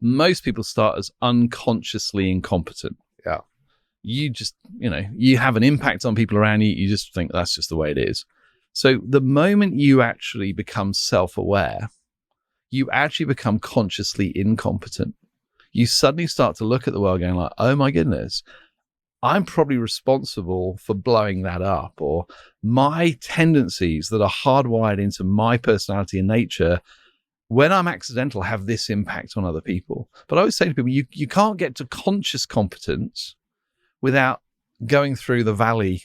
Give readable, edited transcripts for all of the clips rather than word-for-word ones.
most people start as unconsciously incompetent. Yeah. You just, you have an impact on people around you. You just think that's just the way it is. So the moment you actually become self-aware, you actually become consciously incompetent. You suddenly start to look at the world going like, oh my goodness, I'm probably responsible for blowing that up, or my tendencies that are hardwired into my personality and nature, when I'm accidental, have this impact on other people. But I always say to people, you can't get to conscious competence without going through the valley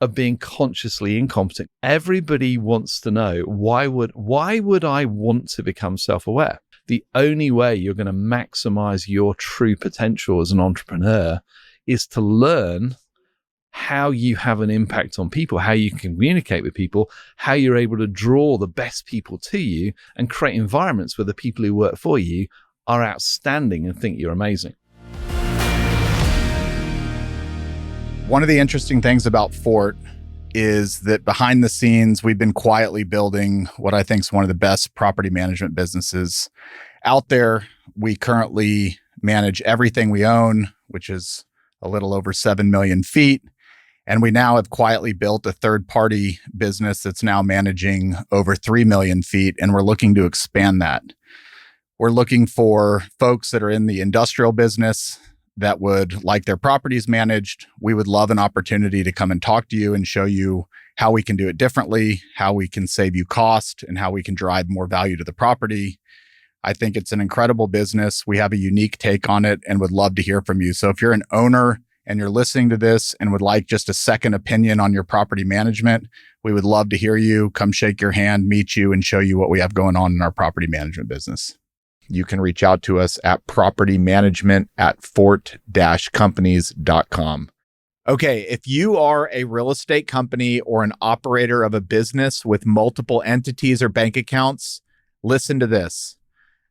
of being consciously incompetent. Everybody wants to know, why would I want to become self-aware? The only way you're going to maximize your true potential as an entrepreneur is to learn how you have an impact on people, how you can communicate with people, how you're able to draw the best people to you and create environments where the people who work for you are outstanding and think you're amazing. One of the interesting things about Fort is that behind the scenes, we've been quietly building what I think is one of the best property management businesses out there. We currently manage everything we own, which is a little over 7 million feet. And we now have quietly built a third-party business that's now managing over 3 million feet, and we're looking to expand that. We're looking for folks that are in the industrial business that would like their properties managed. We would love an opportunity to come and talk to you and show you how we can do it differently, how we can save you cost, and how we can drive more value to the property. I think it's an incredible business. We have a unique take on it and would love to hear from you. So if you're an owner and you're listening to this and would like just a second opinion on your property management, we would love to hear you, come shake your hand, meet you, and show you what we have going on in our property management business. You can reach out to us at propertymanagement@fort-companies.com. Okay, if you are a real estate company or an operator of a business with multiple entities or bank accounts, listen to this.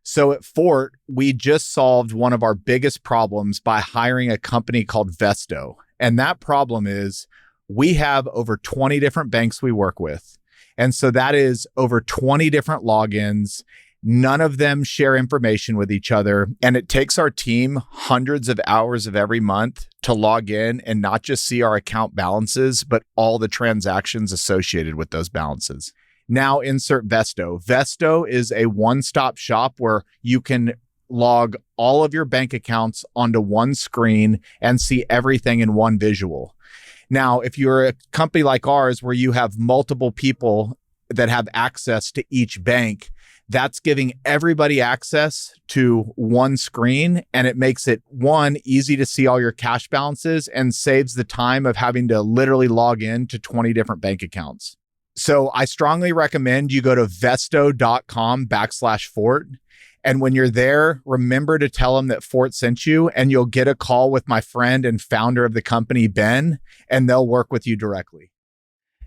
So at Fort, we just solved one of our biggest problems by hiring a company called Vesto. And that problem is we have over 20 different banks we work with. And so that is over 20 different logins. None of them share information with each other. And it takes our team hundreds of hours of every month to log in and not just see our account balances, but all the transactions associated with those balances. Now insert Vesto. Vesto is a one-stop shop where you can log all of your bank accounts onto one screen and see everything in one visual. Now, if you're a company like ours where you have multiple people that have access to each bank, that's giving everybody access to one screen, and it makes it, one, easy to see all your cash balances and saves the time of having to literally log in to 20 different bank accounts. So I strongly recommend you go to vesto.com/Fort. And when you're there, remember to tell them that Fort sent you, and you'll get a call with my friend and founder of the company, Ben, and they'll work with you directly.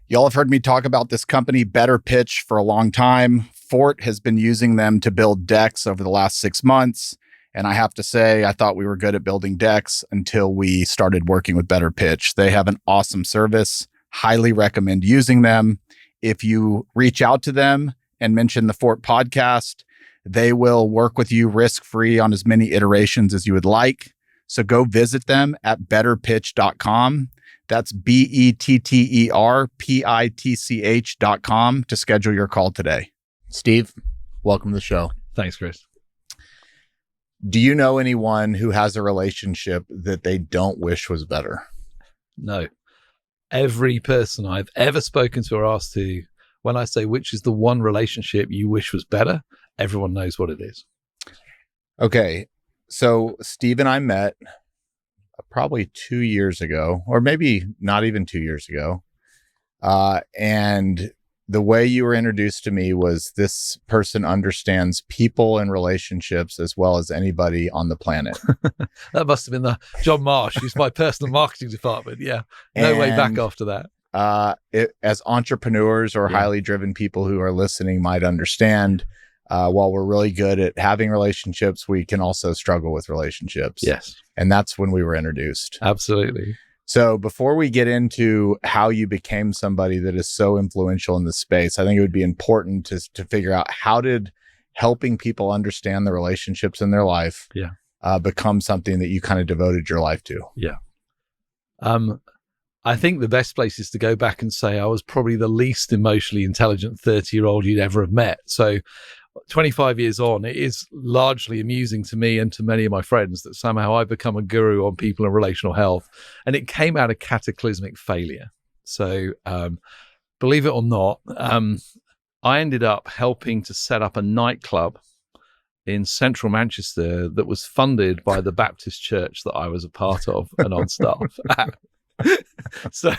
Y'all have heard me talk about this company, Better Pitch, for a long time. Fort has been using them to build decks over the last 6 months. And I have to say, I thought we were good at building decks until we started working with Better Pitch. They have an awesome service. Highly recommend using them. If you reach out to them and mention the Fort podcast, they will work with you risk-free on as many iterations as you would like. So go visit them at betterpitch.com. That's betterpitch.com to schedule your call today. Steve, welcome to the show. Thanks, Chris. Do you know anyone who has a relationship that they don't wish was better? No. Every person I've ever spoken to or asked to, when I say which is the one relationship you wish was better, everyone knows what it is. Okay. So Steve and I met probably 2 years ago, or maybe not even 2 years ago. And the way you were introduced to me was, this person understands people and relationships as well as anybody on the planet. That must have been the John Marsh, who's my personal marketing department. Yeah. No way back after that. As entrepreneurs or highly driven people who are listening might understand, while we're really good at having relationships, we can also struggle with relationships. Yes. And that's when we were introduced. Absolutely. So before we get into how you became somebody that is so influential in this space, I think it would be important to figure out, how did helping people understand the relationships in their life become something that you kind of devoted your life to? Yeah. I think the best place is to go back and say I was probably the least emotionally intelligent 30-year-old you'd ever have met. So 25 years on, it is largely amusing to me and to many of my friends that somehow I've become a guru on people and relational health. And it came out of cataclysmic failure. So believe it or not, I ended up helping to set up a nightclub in central Manchester that was funded by the Baptist church that I was a part of and on staff at. So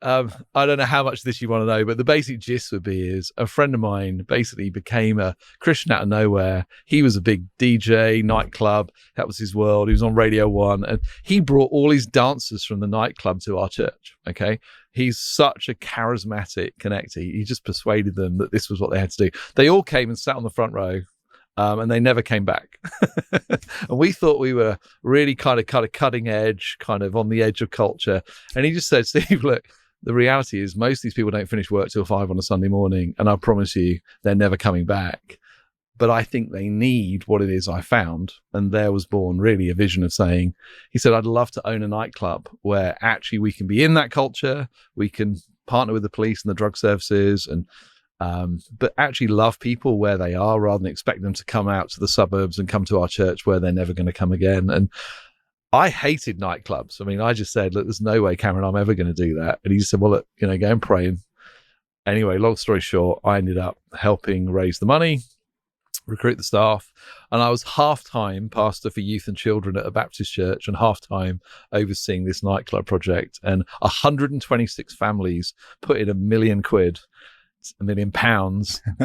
I don't know how much of this you want to know, but the basic gist would be is a friend of mine basically became a Christian out of nowhere. He was a big DJ, nightclub. That was his world. He was on Radio 1, and he brought all his dancers from the nightclub to our church. Okay. He's such a charismatic connector. He just persuaded them that this was what they had to do. They all came and sat on the front row. And they never came back. And we thought we were really kind of cutting edge, kind of on the edge of culture. And he just said, Steve, look, the reality is most of these people don't finish work till 5 on a Sunday morning. And I promise you, they're never coming back. But I think they need what it is I found. And there was born really a vision of saying, he said, I'd love to own a nightclub where actually we can be in that culture. We can partner with the police and the drug services and but actually love people where they are rather than expect them to come out to the suburbs and come to our church where they're never going to come again. And I hated nightclubs. I mean, I just said, look, there's no way, Cameron, I'm ever going to do that. And he just said, well, look, go and pray. And anyway, long story short, I ended up helping raise the money, recruit the staff, and I was half-time pastor for youth and children at a Baptist church and half-time overseeing this nightclub project. And 126 families put in £1 million, £1 million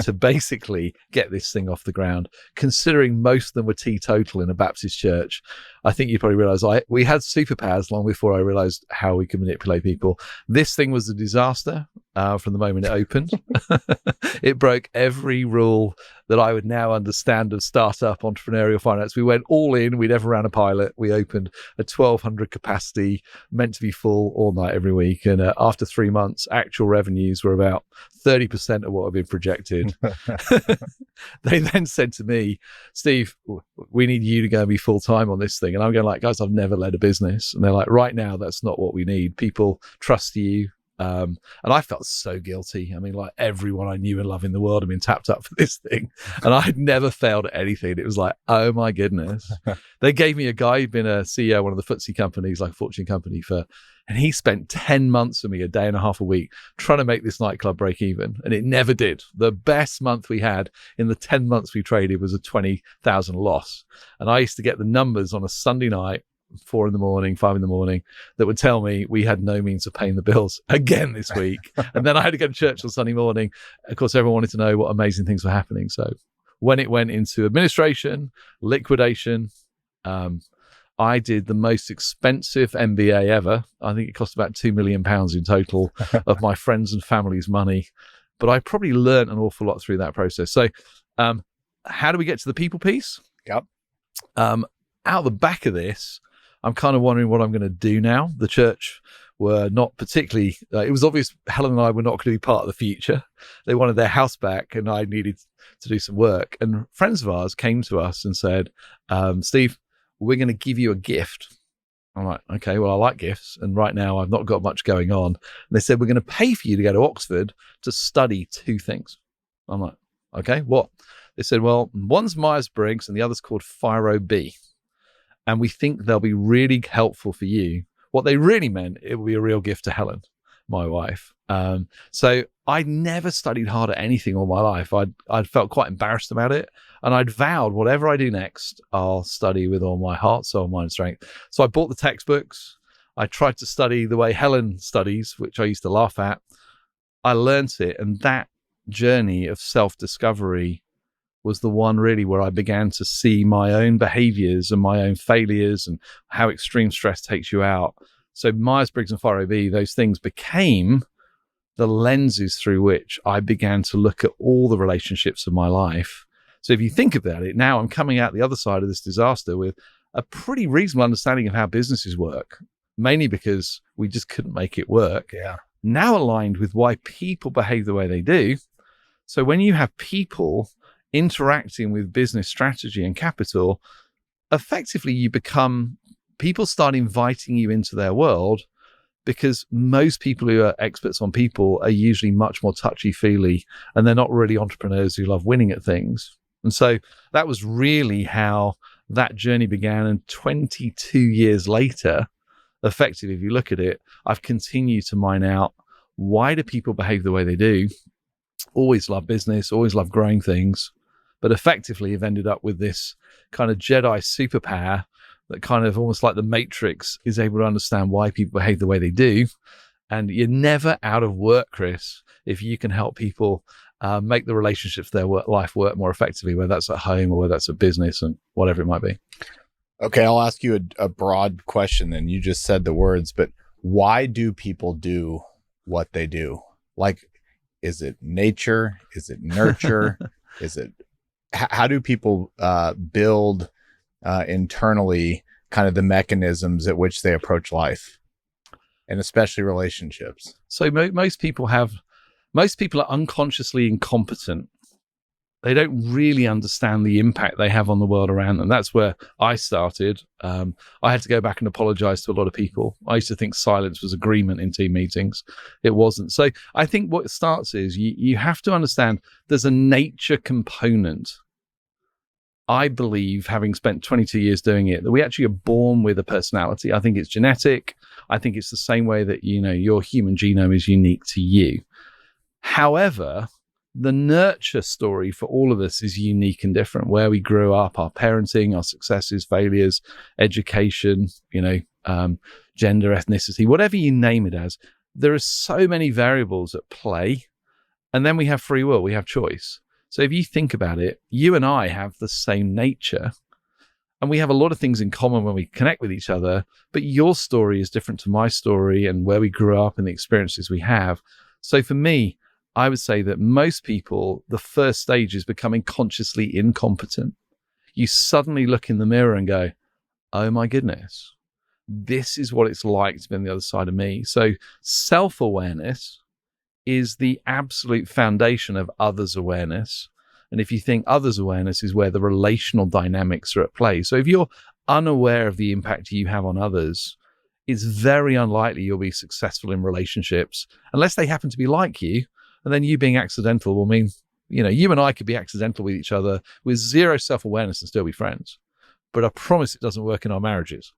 to basically get this thing off the ground. Considering most of them were teetotal in a Baptist church, I think you probably realize we had superpowers long before I realized how we could manipulate people. This thing was a disaster from the moment it opened. It broke every rule that I would now understand of startup entrepreneurial finance. We went all in. We never ran a pilot. We opened a 1,200 capacity, meant to be full all night every week. And after 3 months, actual revenues were about 30% of what had been projected. They then said to me, Steve, we need you to go and be full-time on this thing. And I'm going like, guys, I've never led a business. And they're like, right now, that's not what we need. People trust you. And I felt so guilty. I mean, like everyone I knew and loved in the world had been tapped up for this thing. And I had never failed at anything. It was like, oh my goodness. They gave me a guy who'd been a CEO of one of the FTSE companies, like a Fortune company and he spent 10 months with me, a day and a half a week, trying to make this nightclub break even. And it never did. The best month we had in the 10 months we traded was a 20,000 loss. And I used to get the numbers on a Sunday night, 4 a.m, 5 a.m, that would tell me we had no means of paying the bills again this week. And then I had to go to church on Sunday morning. Of course, everyone wanted to know what amazing things were happening. So when it went into administration, liquidation, I did the most expensive MBA ever. I think it cost about £2 million in total of my friends and family's money. But I probably learned an awful lot through that process. So how do we get to the people piece? Yep. Out the back of this, I'm kind of wondering what I'm going to do now. The church were not particularly, it was obvious Helen and I were not going to be part of the future. They wanted their house back and I needed to do some work. And friends of ours came to us and said, Steve, we're going to give you a gift. I'm like, okay, well, I like gifts. And right now I've not got much going on. And they said, we're going to pay for you to go to Oxford to study 2 things. I'm like, okay, what? They said, well, one's Myers-Briggs and the other's called 5B. And we think they'll be really helpful for you. What they really meant, it will be a real gift to Helen, my wife. So I never studied hard at anything all my life. I'd felt quite embarrassed about it. And I'd vowed whatever I do next, I'll study with all my heart, soul, mind, and strength. So I bought the textbooks. I tried to study the way Helen studies, which I used to laugh at. I learned it. And that journey of self-discovery was the one really where I began to see my own behaviors and my own failures and how extreme stress takes you out. So Myers-Briggs and 5B, those things became the lenses through which I began to look at all the relationships of my life. So if you think about it, now I'm coming out the other side of this disaster with a pretty reasonable understanding of how businesses work, mainly because we just couldn't make it work. Yeah. Now aligned with why people behave the way they do. So when you have people interacting with business strategy and capital, effectively people start inviting you into their world, because most people who are experts on people are usually much more touchy-feely, and they're not really entrepreneurs who love winning at things. And so that was really how that journey began. And 22 years later, effectively, if you look at it, I've continued to mine out, why do people behave the way they do? Always love business, always love growing things, but effectively have ended up with this kind of Jedi superpower that kind of almost like the Matrix is able to understand why people behave the way they do. And you're never out of work, Chris, if you can help people make the relationships, their life work more effectively, whether that's at home or whether that's a business and whatever it might be. Okay, I'll ask you a broad question then. You just said the words, but why do people do what they do? Like, is it nature? Is it nurture? Is it, how do people build internally kind of the mechanisms at which they approach life, and especially relationships? So most people are unconsciously incompetent. They don't really understand the impact they have on the world around them. That's where I started. I had to go back and apologize to a lot of people. I used to think silence was agreement in team meetings. It wasn't. So I think what starts is you have to understand there's a nature component. I believe, having spent 22 years doing it, that we actually are born with a personality. I think it's genetic. I think it's the same way that, your human genome is unique to you. However, the nurture story for all of us is unique and different. Where we grew up, our parenting, our successes, failures, education, gender, ethnicity, whatever you name it as, there are so many variables at play. And then we have free will, we have choice. So if you think about it, you and I have the same nature, and we have a lot of things in common when we connect with each other, but your story is different to my story and where we grew up and the experiences we have. So for me, I would say that most people, the first stage is becoming consciously incompetent. You suddenly look in the mirror and go, oh my goodness, this is what it's like to be on the other side of me. So self-awareness is the absolute foundation of others' awareness. And if you think others' awareness is where the relational dynamics are at play. So if you're unaware of the impact you have on others, it's very unlikely you'll be successful in relationships unless they happen to be like you. And then you being accidental will mean, you and I could be accidental with each other with zero self-awareness and still be friends. But I promise it doesn't work in our marriages.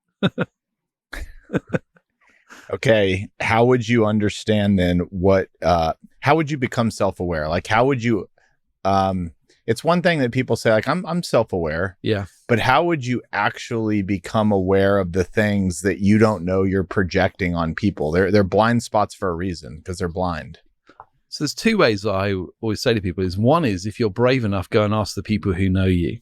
Okay. How would you understand then how would you become self-aware? Like, how would you, it's one thing that people say, like, I'm self-aware. Yeah. But how would you actually become aware of the things that you don't know you're projecting on people? They're blind spots for a reason, because they're blind. So there's two ways that I always say to people is, one is, if you're brave enough, go and ask the people who know you.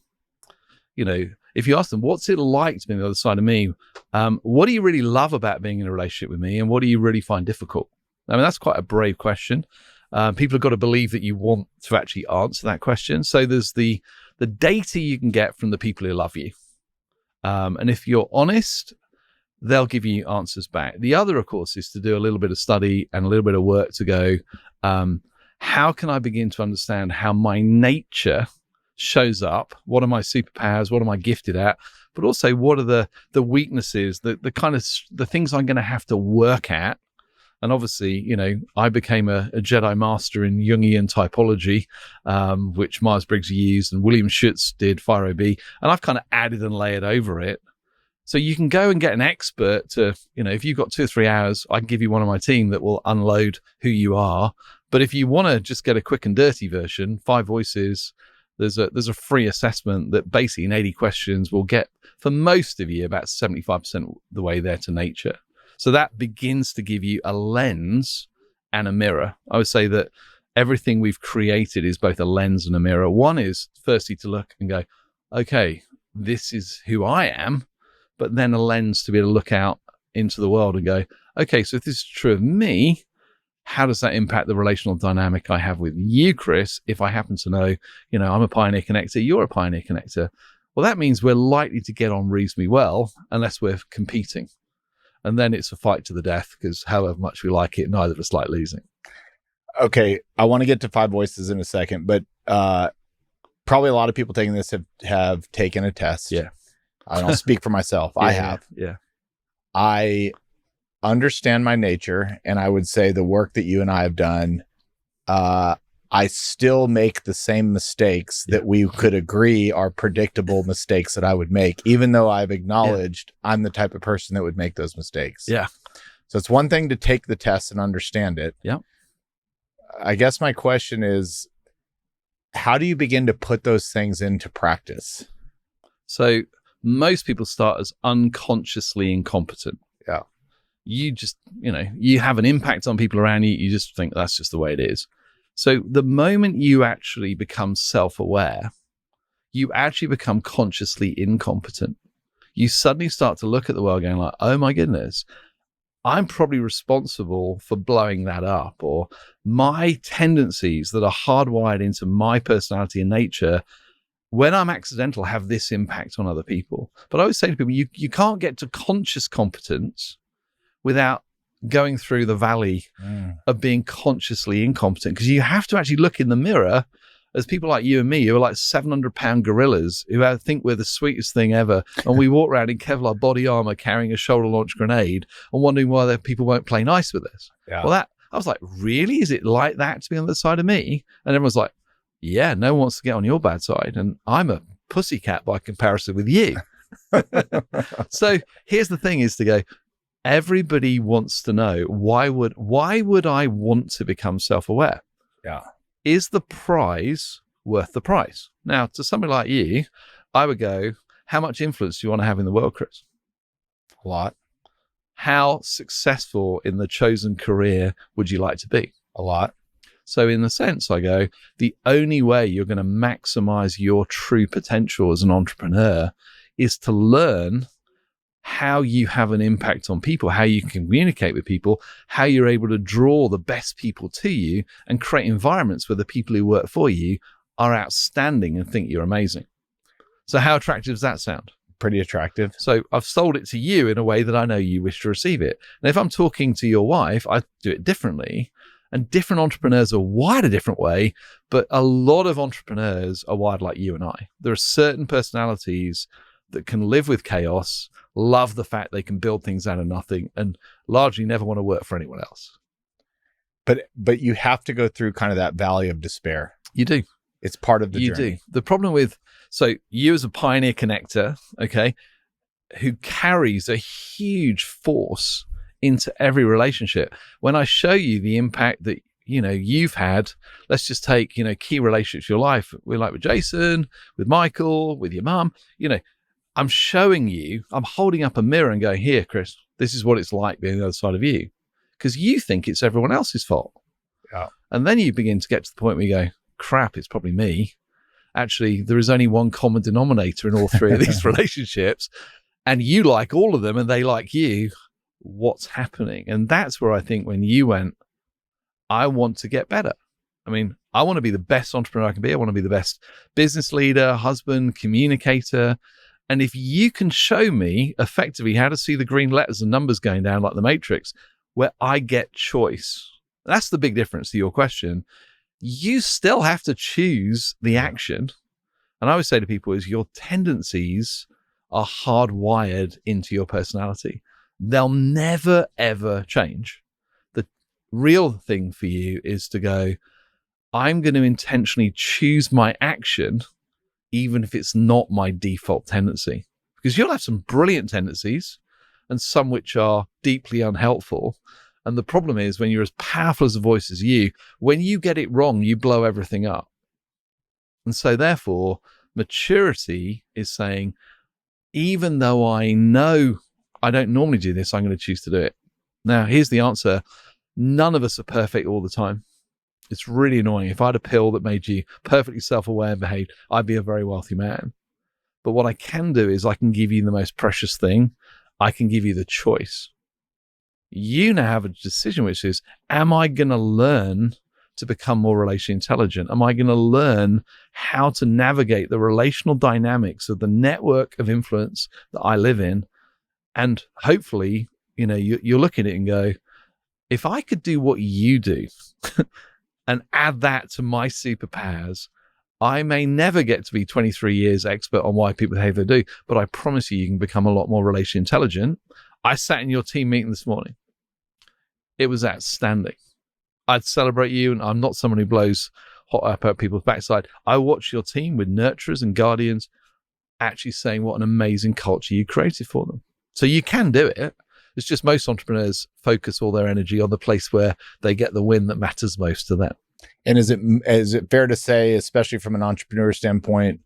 If you ask them, what's it like to be on the other side of me? What do you really love about being in a relationship with me? And what do you really find difficult? I mean, that's quite a brave question. People have got to believe that you want to actually answer that question. So there's the data you can get from the people who love you. And if you're honest, they'll give you answers back. The other, of course, is to do a little bit of study and a little bit of work to go, how can I begin to understand how my nature shows up? What are my superpowers? What am I gifted at? But also, what are the weaknesses, the kind of the things I'm going to have to work at? And obviously, I became a Jedi master in Jungian typology, which Myers-Briggs used, and William Schutz did 5OB, and I've kind of added and layered over it. So you can go and get an expert to, if you've got 2 or 3 hours, I can give you one of my team that will unload who you are. But if you want to just get a quick and dirty version, 5Voices, there's a free assessment that basically in 80 questions will get, for most of you, about 75% the way there to nature. So that begins to give you a lens and a mirror. I would say that everything we've created is both a lens and a mirror. One is firstly to look and go, okay, this is who I am, but then a lens to be able to look out into the world and go, okay, so if this is true of me, how does that impact the relational dynamic I have with you, Chris? If I happen to know, I'm a pioneer connector, you're a pioneer connector. Well, that means we're likely to get on reasonably well unless we're competing. And then it's a fight to the death, because however much we like it, neither of us like losing. Okay. I want to get to 5Voices in a second, but probably a lot of people taking this have taken a test. Yeah. I don't speak for myself. I have. Yeah. I understand my nature, and I would say the work that you and I have done, I still make the same mistakes that we could agree are predictable mistakes that I would make, even though I've acknowledged I'm the type of person that would make those mistakes. Yeah. So it's one thing to take the test and understand it. Yeah. I guess my question is, how do you begin to put those things into practice? So most people start as unconsciously incompetent. Yeah. You just, you have an impact on people around you. You just think that's just the way it is. So the moment you actually become self-aware, you actually become consciously incompetent. You suddenly start to look at the world going like, oh my goodness, I'm probably responsible for blowing that up, or my tendencies that are hardwired into my personality and nature, when I'm accidental, have this impact on other people. But I always say to people, you can't get to conscious competence without going through the valley of being consciously incompetent, because you have to actually look in the mirror as people like you and me, who are like 700-pound gorillas who think we're the sweetest thing ever. And we walk around in Kevlar body armor carrying a shoulder launched grenade and wondering why people won't play nice with us. Yeah. Well, I was like, really? Is it like that to be on the side of me? And everyone's like, yeah, no one wants to get on your bad side. And I'm a pussycat by comparison with you. So here's the thing is to go, everybody wants to know, why would I want to become self-aware? Yeah. Is the prize worth the price? Now, to somebody like you, I would go, how much influence do you want to have in the world, Chris? A lot. How successful in the chosen career would you like to be? A lot. So in a sense, I go, the only way you're going to maximize your true potential as an entrepreneur is to learn how you have an impact on people, how you can communicate with people, how you're able to draw the best people to you and create environments where the people who work for you are outstanding and think you're amazing. So how attractive does that sound? Pretty attractive. So I've sold it to you in a way that I know you wish to receive it. And if I'm talking to your wife, I do it differently. And different entrepreneurs are wired a different way, but a lot of entrepreneurs are wired like you and I. There are certain personalities that can live with chaos, love the fact they can build things out of nothing, and largely never want to work for anyone else. But you have to go through kind of that valley of despair. You do. It's part of the journey. You do. The problem with, so you as a pioneer connector, okay, who carries a huge force into every relationship. When I show you the impact that, you've had, let's just take, key relationships in your life. We're like with Jason, with Michael, with your mum, I'm showing you, I'm holding up a mirror and going, here, Chris, this is what it's like being on the other side of you. Because you think it's everyone else's fault. Yeah. And then you begin to get to the point where you go, crap, it's probably me. Actually, there is only one common denominator in all three of these relationships. And you like all of them and they like you. What's happening? And that's where I think when you went, I want to get better. I mean, I want to be the best entrepreneur I can be. I want to be the best business leader, husband, communicator. And if you can show me effectively how to see the green letters and numbers going down like the Matrix, where I get choice, that's the big difference to your question. You still have to choose the action. And I always say to people is your tendencies are hardwired into your personality. They'll never, ever change. The real thing for you is to go, I'm going to intentionally choose my action even if it's not my default tendency. Because you'll have some brilliant tendencies and some which are deeply unhelpful. And the problem is when you're as powerful as a voice as you, when you get it wrong, you blow everything up. And so therefore, maturity is saying, even though I know I don't normally do this, I'm going to choose to do it. Now, here's the answer. None of us are perfect all the time. It's really annoying. If I had a pill that made you perfectly self-aware and behaved, I'd be a very wealthy man. But what I can do is I can give you the most precious thing. I can give you the choice. You now have a decision, which is, am I going to learn to become more relationally intelligent? Am I going to learn how to navigate the relational dynamics of the network of influence that I live in? And hopefully, you're looking at it and go, if I could do what you do and add that to my superpowers, I may never get to be 23 years expert on why people behave they do, but I promise you can become a lot more relationally intelligent. I sat in your team meeting this morning. It was outstanding. I'd celebrate you, and I'm not someone who blows hot up at people's backside. I watch your team with nurturers and guardians actually saying what an amazing culture you created for them. So you can do it. It's just most entrepreneurs focus all their energy on the place where they get the win that matters most to them. And is it fair to say, especially from an entrepreneur standpoint,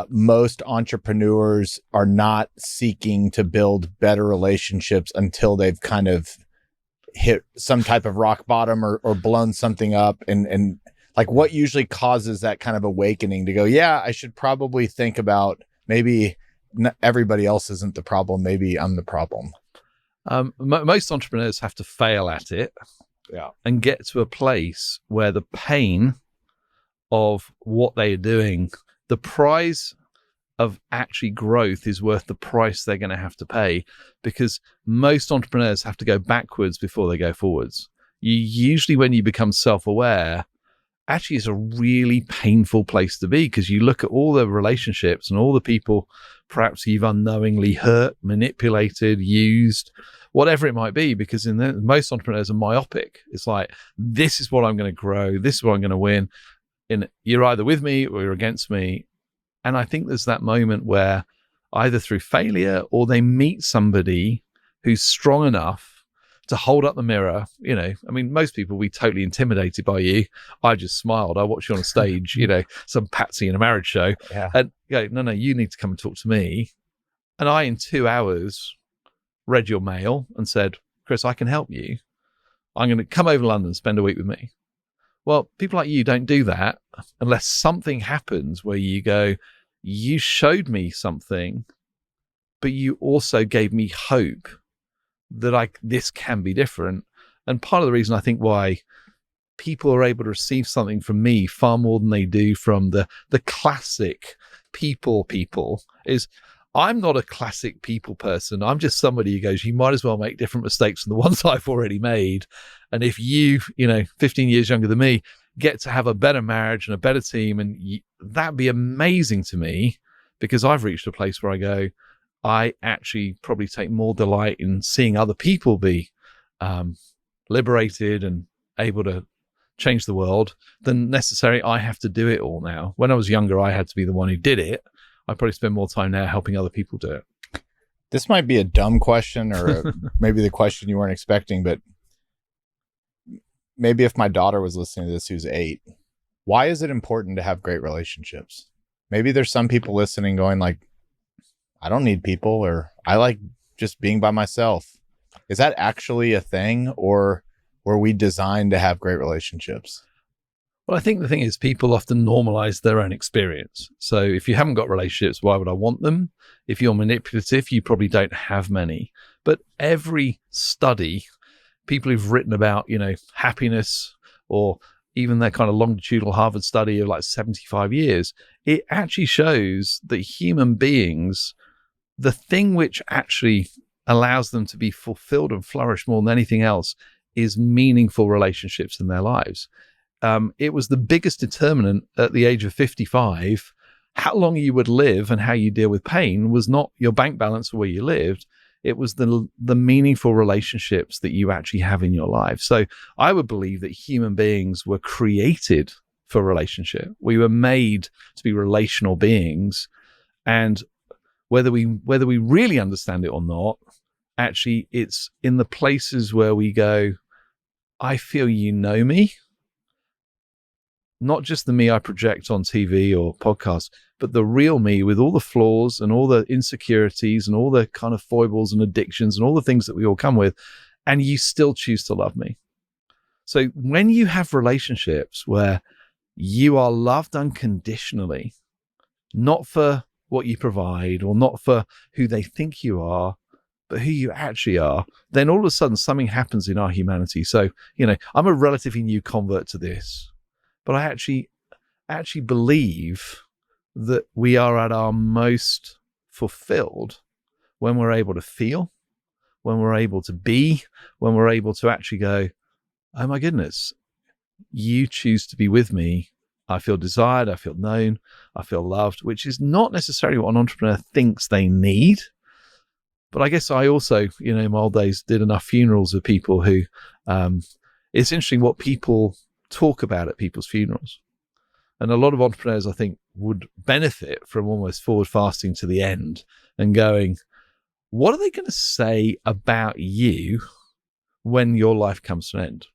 most entrepreneurs are not seeking to build better relationships until they've kind of hit some type of rock bottom or blown something up? And like, what usually causes that kind of awakening to go, yeah, I should probably think about maybe everybody else isn't the problem. Maybe I'm the problem. Most entrepreneurs have to fail at it. Yeah. And get to a place where the pain of what they are doing, the prize of actually growth is worth the price they're going to have to pay, because most entrepreneurs have to go backwards before they go forwards. You usually, when you become self-aware, actually it's a really painful place to be, because you look at all the relationships and all the people perhaps you've unknowingly hurt, manipulated, used, whatever it might be, because most entrepreneurs are myopic. It's like, this is what I'm going to grow. This is what I'm going to win. And you're either with me or you're against me. And I think there's that moment where either through failure or they meet somebody who's strong enough to hold up the mirror. You know, I mean, most people will be totally intimidated by you. I just smiled. I watched you on a stage, you know, some patsy in a marriage show. Yeah. And go, no, you need to come and talk to me. And I, in 2 hours, read your mail and said, Chris, I can help you. I'm going to come over to London and spend a week with me. Well, people like you don't do that unless something happens where you go, you showed me something, but you also gave me hope that this can be different. And part of the reason I think why people are able to receive something from me far more than they do from the classic people is, I'm not a classic people person. I'm just somebody who goes, you might as well make different mistakes than the ones I've already made. And if you, 15 years younger than me, get to have a better marriage and a better team, and that'd be amazing to me, because I've reached a place where I go, I actually probably take more delight in seeing other people be liberated and able to change the world than necessarily I have to do it all now. When I was younger, I had to be the one who did it. I probably spend more time now helping other people do it. This might be a dumb question, or maybe the question you weren't expecting, but maybe if my daughter was listening to this who's 8, why is it important to have great relationships? Maybe there's some people listening going like, I don't need people, or I like just being by myself. Is that actually a thing, or were we designed to have great relationships? Well, I think the thing is, people often normalize their own experience. So if you haven't got relationships, why would I want them? If you're manipulative, you probably don't have many. But every study, people who've written about, happiness, or even that kind of longitudinal Harvard study of like 75 years, it actually shows that human beings, the thing which actually allows them to be fulfilled and flourish more than anything else is meaningful relationships in their lives. It was the biggest determinant at the age of 55. How long you would live and how you deal with pain was not your bank balance or where you lived. It was the meaningful relationships that you actually have in your life. So I would believe that human beings were created for relationship. We were made to be relational beings. And whether we really understand it or not, actually it's in the places where we go, I feel you know me. Not just the me I project on TV or podcasts, but the real me with all the flaws and all the insecurities and all the kind of foibles and addictions and all the things that we all come with, and you still choose to love me. So when you have relationships where you are loved unconditionally, not for what you provide or not for who they think you are, but who you actually are, then all of a sudden something happens in our humanity. So, I'm a relatively new convert to this, but I actually believe that we are at our most fulfilled when we're able to feel, when we're able to be, when we're able to actually go, oh my goodness, you choose to be with me. I feel desired, I feel known, I feel loved, which is not necessarily what an entrepreneur thinks they need. But I guess I also, in my old days, did enough funerals of people who, it's interesting what people talk about at people's funerals. And a lot of entrepreneurs, I think, would benefit from almost forward fasting to the end and going, what are they going to say about you when your life comes to an end?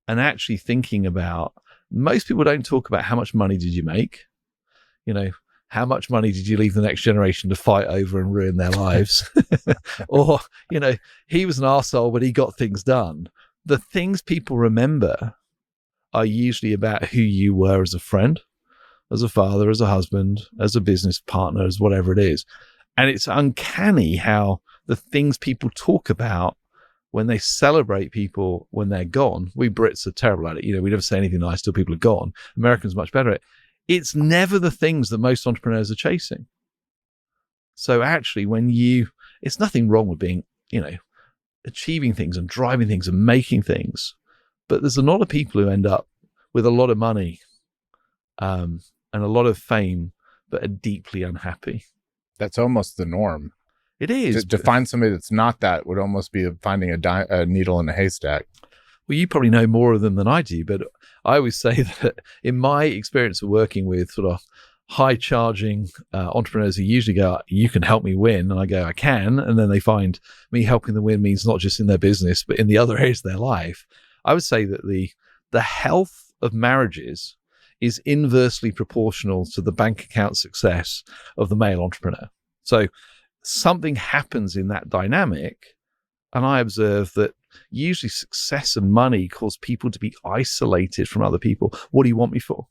And actually thinking about, most people don't talk about how much money did you make? How much money did you leave the next generation to fight over and ruin their lives? Or, he was an arsehole, but he got things done. The things people remember are usually about who you were as a friend, as a father, as a husband, as a business partner, as whatever it is. And it's uncanny how the things people talk about when they celebrate people when they're gone, we Brits are terrible at it. We never say anything nice till people are gone. Americans are much better at it. It's never the things that most entrepreneurs are chasing. So actually, it's nothing wrong with being, achieving things and driving things and making things. But there's a lot of people who end up with a lot of money and a lot of fame, but are deeply unhappy. That's almost the norm. It is. To find somebody that's not that would almost be finding a needle in a haystack. Well, you probably know more of them than I do, but I always say that in my experience of working with sort of high-charging entrepreneurs who usually go, you can help me win, and I go, I can, and then they find me helping them win means not just in their business, but in the other areas of their life. I would say that the health of marriages is inversely proportional to the bank account success of the male entrepreneur. So something happens in that dynamic, and I observe that usually success and money cause people to be isolated from other people. What do you want me for?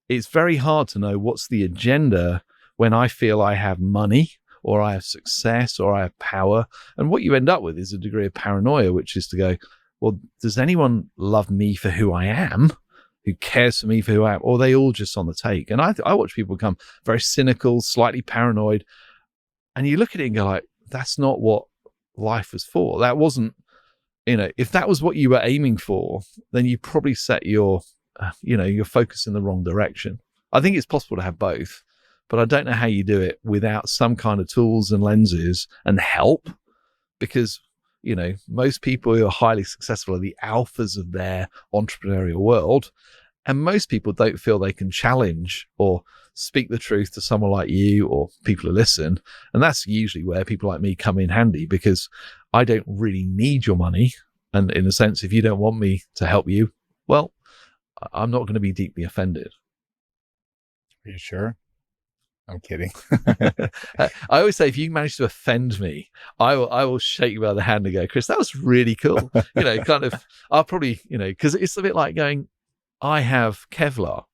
It's very hard to know what's the agenda when I feel I have money or I have success or I have power. And what you end up with is a degree of paranoia, which is to go, well, does anyone love me for who I am? Who cares for me for who I am? Or are they all just on the take? And I watch people become very cynical, slightly paranoid. And you look at it and go like, that's not what life was for. That wasn't, if that was what you were aiming for, then you probably set your focus in the wrong direction. I think it's possible to have both, but I don't know how you do it without some kind of tools and lenses and help, because, most people who are highly successful are the alphas of their entrepreneurial world. And most people don't feel they can challenge or speak the truth to someone like you or people who listen. And that's usually where people like me come in handy, because I don't really need your money. And in a sense, if you don't want me to help you, well, I'm not going to be deeply offended. Are you sure? I'm kidding. I always say, if you manage to offend me, I will shake you by the hand and go, Chris, that was really cool. I'll probably, because it's a bit like going, I have Kevlar,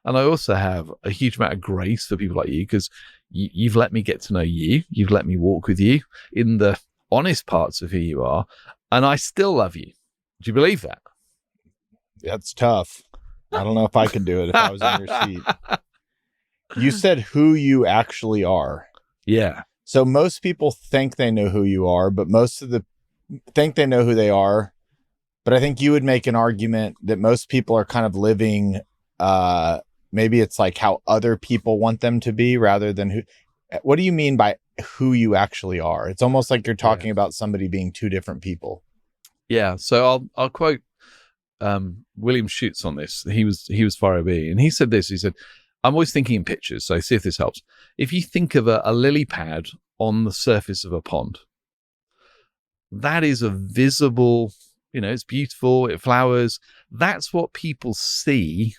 and I also have a huge amount of grace for people like you, because you've let me get to know you. You've let me walk with you in the honest parts of who you are, and I still love you. Do you believe that? That's tough. I don't know if I could do it if I was in your seat. You said who you actually are. Yeah. So most people think they know who you are, but think they know who they are. But I think you would make an argument that most people are kind of living, maybe it's like how other people want them to be rather than who. What do you mean by who you actually are? It's almost like you're talking about somebody being two different people. Yeah. So I'll quote William Schutz on this. He was for OB, and he said this. He said, I'm always thinking in pictures, so see if this helps. If you think of a lily pad on the surface of a pond, that is a visible, it's beautiful, it flowers. That's what people see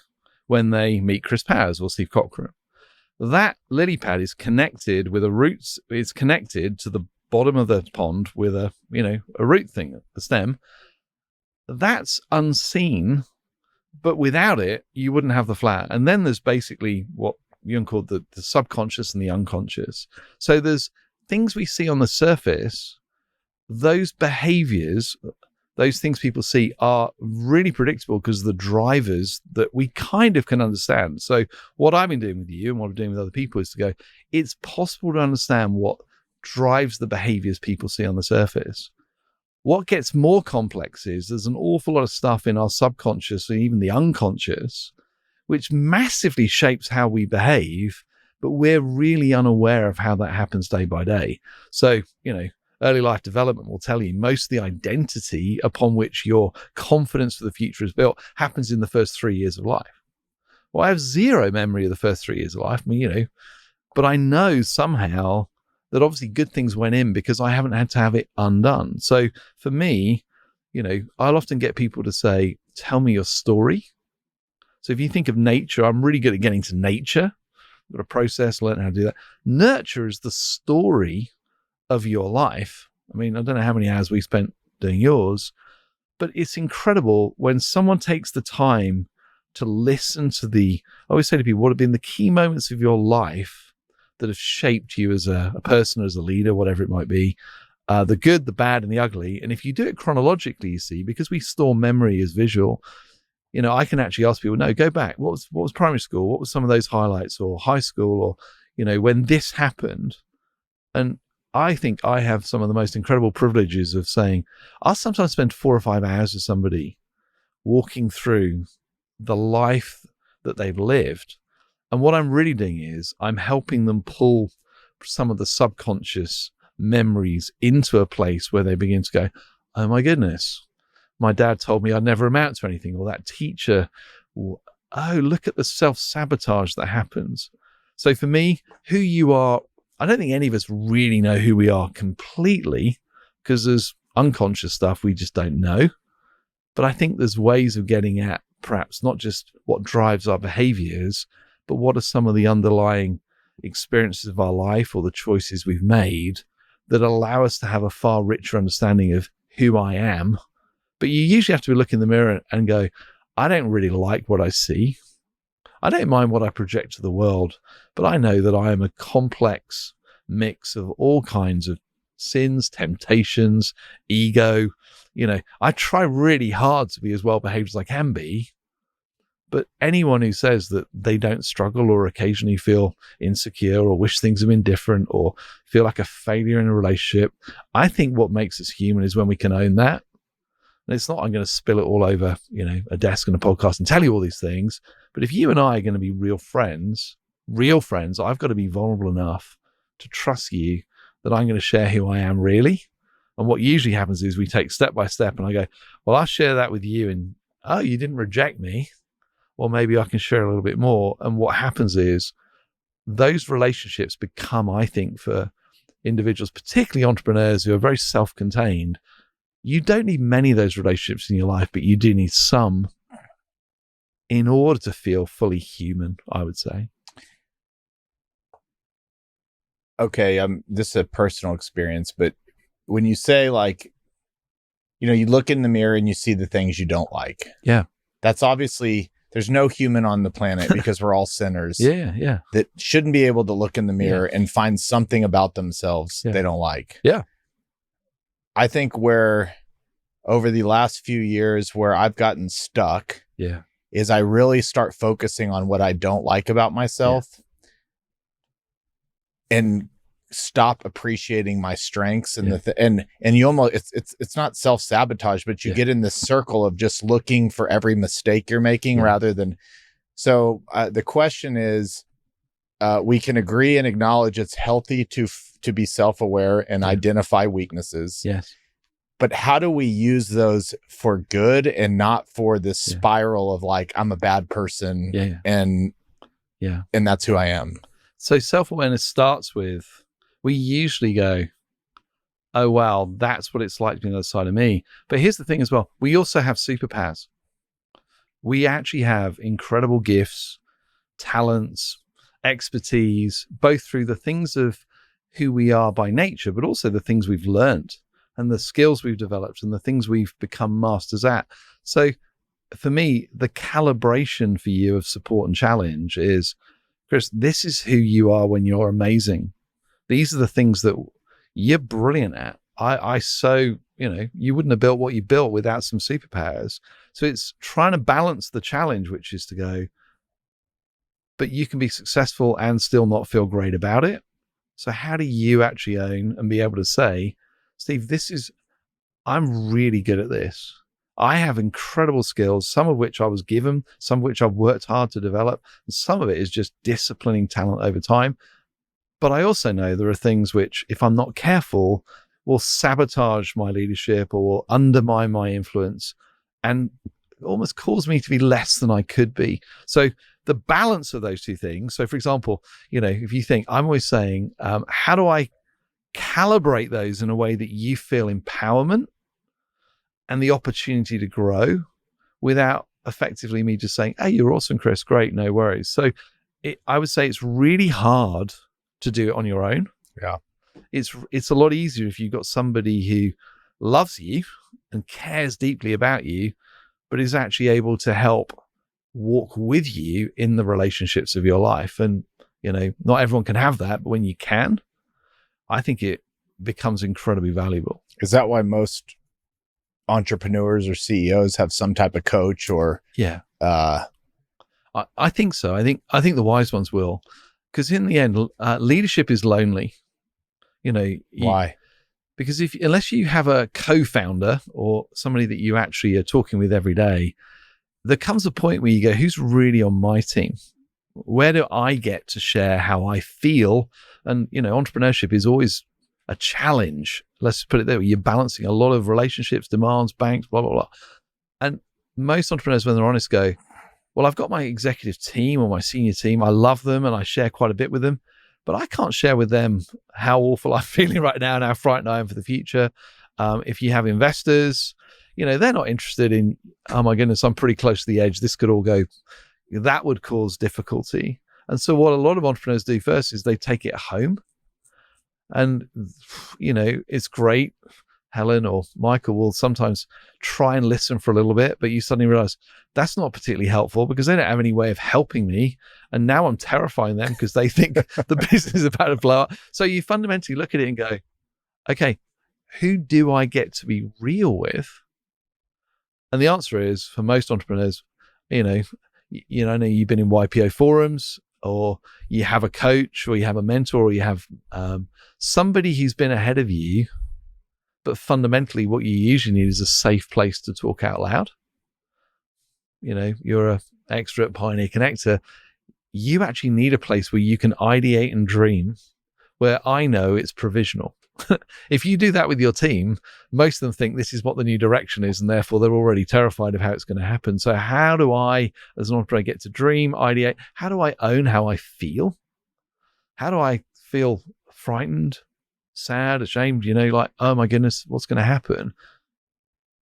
when they meet Chris Powers or Steve Cockram. That lily pad is connected with a roots. It's connected to the bottom of the pond with a root thing, the stem. That's unseen, but without it, you wouldn't have the flower. And then there's basically what Jung called the subconscious and the unconscious. So there's things we see on the surface, those behaviors, those things people see are really predictable because of the drivers that we kind of can understand. So what I've been doing with you and what I'm doing with other people is to go, it's possible to understand what drives the behaviors people see on the surface. What gets more complex is there's an awful lot of stuff in our subconscious and even the unconscious, which massively shapes how we behave, but we're really unaware of how that happens day by day. So, early life development will tell you most of the identity upon which your confidence for the future is built happens in the first 3 years of life. Well, I have zero memory of the first 3 years of life. But I know somehow that obviously good things went in because I haven't had to have it undone. So for me, I'll often get people to say, tell me your story. So if you think of nature, I'm really good at getting to nature. I've got a process, learn how to do that. Nurture is the story of your life. I mean, I don't know how many hours we spent doing yours, but it's incredible when someone takes the time to listen to I always say to people, what have been the key moments of your life that have shaped you as a person, as a leader, whatever it might be, the good, the bad, and the ugly. And if you do it chronologically, you see, because we store memory as visual, I can actually ask people, no, go back. What was primary school? What was some of those highlights, or high school, or, when this happened? And I think I have some of the most incredible privileges of saying, I'll sometimes spend 4 or 5 hours with somebody walking through the life that they've lived. And what I'm really doing is I'm helping them pull some of the subconscious memories into a place where they begin to go, oh my goodness, my dad told me I'd never amount to anything, or that teacher, oh, look at the self-sabotage that happens. So for me, who you are, I don't think any of us really know who we are completely, because there's unconscious stuff we just don't know. But I think there's ways of getting at perhaps not just what drives our behaviors, but what are some of the underlying experiences of our life or the choices we've made that allow us to have a far richer understanding of who I am. But you usually have to look in the mirror and go, I don't really like what I see. I don't mind what I project to the world, but I know that I am a complex mix of all kinds of sins, temptations, ego. I try really hard to be as well behaved as I can be. But anyone who says that they don't struggle or occasionally feel insecure or wish things had been different or feel like a failure in a relationship, I think what makes us human is when we can own that. And it's not, I'm going to spill it all over, a desk and a podcast and tell you all these things. But if you and I are going to be real friends, I've got to be vulnerable enough to trust you that I'm going to share who I am really. And what usually happens is we take step by step and I go, well, I'll share that with you. And, oh, you didn't reject me. Well, maybe I can share a little bit more. And what happens is those relationships become, I think, for individuals, particularly entrepreneurs who are very self-contained, you don't need many of those relationships in your life, but you do need some in order to feel fully human, I would say. Okay, this is a personal experience, but when you say you look in the mirror and you see the things you don't like. Yeah. That's obviously, there's no human on the planet because we're all sinners. Yeah. That shouldn't be able to look in the mirror and find something about themselves they don't like. Yeah. I think where over the last few years where I've gotten stuck is I really start focusing on what I don't like about myself and stop appreciating my strengths and and you almost it's not self-sabotage, but you get in this circle of just looking for every mistake you're making rather than the question is we can agree and acknowledge it's healthy to be self-aware and identify weaknesses. Yes. But how do we use those for good and not for this spiral of I'm a bad person and that's who I am? So self-awareness starts with, we usually go, oh, wow, that's what it's like to be on the other side of me. But here's the thing as well. We also have superpowers. We actually have incredible gifts, talents, expertise, both through the things of who we are by nature, but also the things we've learned and the skills we've developed and the things we've become masters at. So for me, the calibration for you of support and challenge is, Chris, this is who you are when you're amazing. These are the things that you're brilliant at. You wouldn't have built what you built without some superpowers. So it's trying to balance the challenge, which is to go, but you can be successful and still not feel great about it. So how do you actually own and be able to say, Steve, this is I'm really good at this. I have incredible skills, some of which I was given, some of which I've worked hard to develop, and some of it is just disciplining talent over time. But I also know there are things which, if I'm not careful, will sabotage my leadership or will undermine my influence and almost cause me to be less than I could be. So the balance of those two things. So for example, if you think, I'm always saying, how do I calibrate those in a way that you feel empowerment and the opportunity to grow without effectively me just saying, hey, you're awesome, Chris, great, no worries. So I would say it's really hard to do it on your own. Yeah. It's a lot easier if you've got somebody who loves you and cares deeply about you, but is actually able to help walk with you in the relationships of your life. And, not everyone can have that, but when you can, I think it becomes incredibly valuable. Is that why most entrepreneurs or CEOs have some type of coach or? Yeah. I think so. I think the wise ones will, because in the end, leadership is lonely. Why? Because unless you have a co-founder or somebody that you actually are talking with every day, there comes a point where you go, who's really on my team? Where do I get to share how I feel? And, entrepreneurship is always a challenge. Let's put it there. You're balancing a lot of relationships, demands, banks, blah, blah, blah. And most entrepreneurs, when they're honest, go, well, I've got my executive team or my senior team. I love them and I share quite a bit with them, but I can't share with them how awful I'm feeling right now and how frightened I am for the future. If you have investors, they're not interested in, oh my goodness, I'm pretty close to the edge. This could all go. That would cause difficulty. And so what a lot of entrepreneurs do first is they take it home. And, it's great. Helen or Michael will sometimes try and listen for a little bit, but you suddenly realize that's not particularly helpful because they don't have any way of helping me. And now I'm terrifying them because they think the business is about to blow up. So you fundamentally look at it and go, okay, who do I get to be real with? And the answer is, for most entrepreneurs, I know you've been in YPO forums, or you have a coach, or you have a mentor, or you have somebody who's been ahead of you. But fundamentally, what you usually need is a safe place to talk out loud. You're an expert Pioneer Connector. You actually need a place where you can ideate and dream, where I know it's provisional. If you do that with your team, most of them think this is what the new direction is, and therefore they're already terrified of how it's going to happen. So how do I, as an entrepreneur, get to dream, ideate? How do I own how I feel? How do I feel frightened, sad, ashamed, like, oh my goodness, what's going to happen?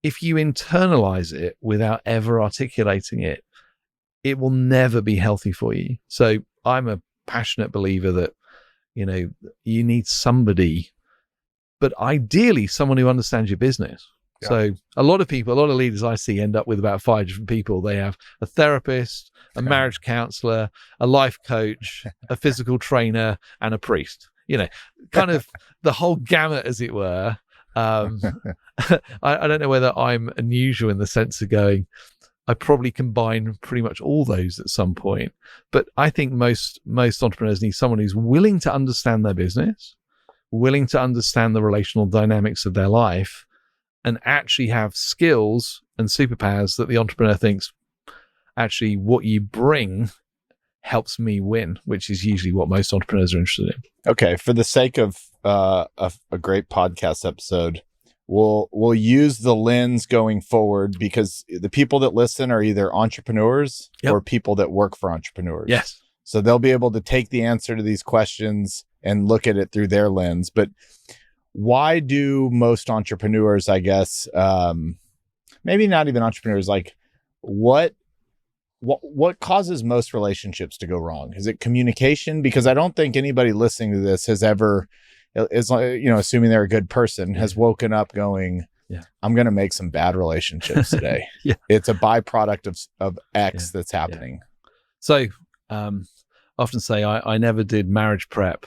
If you internalize it without ever articulating it, it will never be healthy for you. So I'm a passionate believer that, you need somebody, but ideally someone who understands your business. Yeah. So a lot of leaders I see end up with about 5 different people. They have a therapist, a marriage counselor, a life coach, a physical trainer, and a priest. Kind of the whole gamut, as it were. I don't know whether I'm unusual in the sense of going, I probably combine pretty much all those at some point. But I think most entrepreneurs need someone who's willing to understand their business, willing to understand the relational dynamics of their life, and actually have skills and superpowers that the entrepreneur thinks, actually, what you bring helps me win, which is usually what most entrepreneurs are interested in. Okay, for the sake of a great podcast episode, we'll use the lens going forward, because the people that listen are either entrepreneurs or people that work for entrepreneurs. Yes. So they'll be able to take the answer to these questions and look at it through their lens. But why do most entrepreneurs, I guess, maybe not even entrepreneurs, like what causes most relationships to go wrong? Is it communication? Because I don't think anybody listening to this has ever, assuming they're a good person, has woken up going, I'm going to make some bad relationships today. It's a byproduct of X that's happening. So often say I never did marriage prep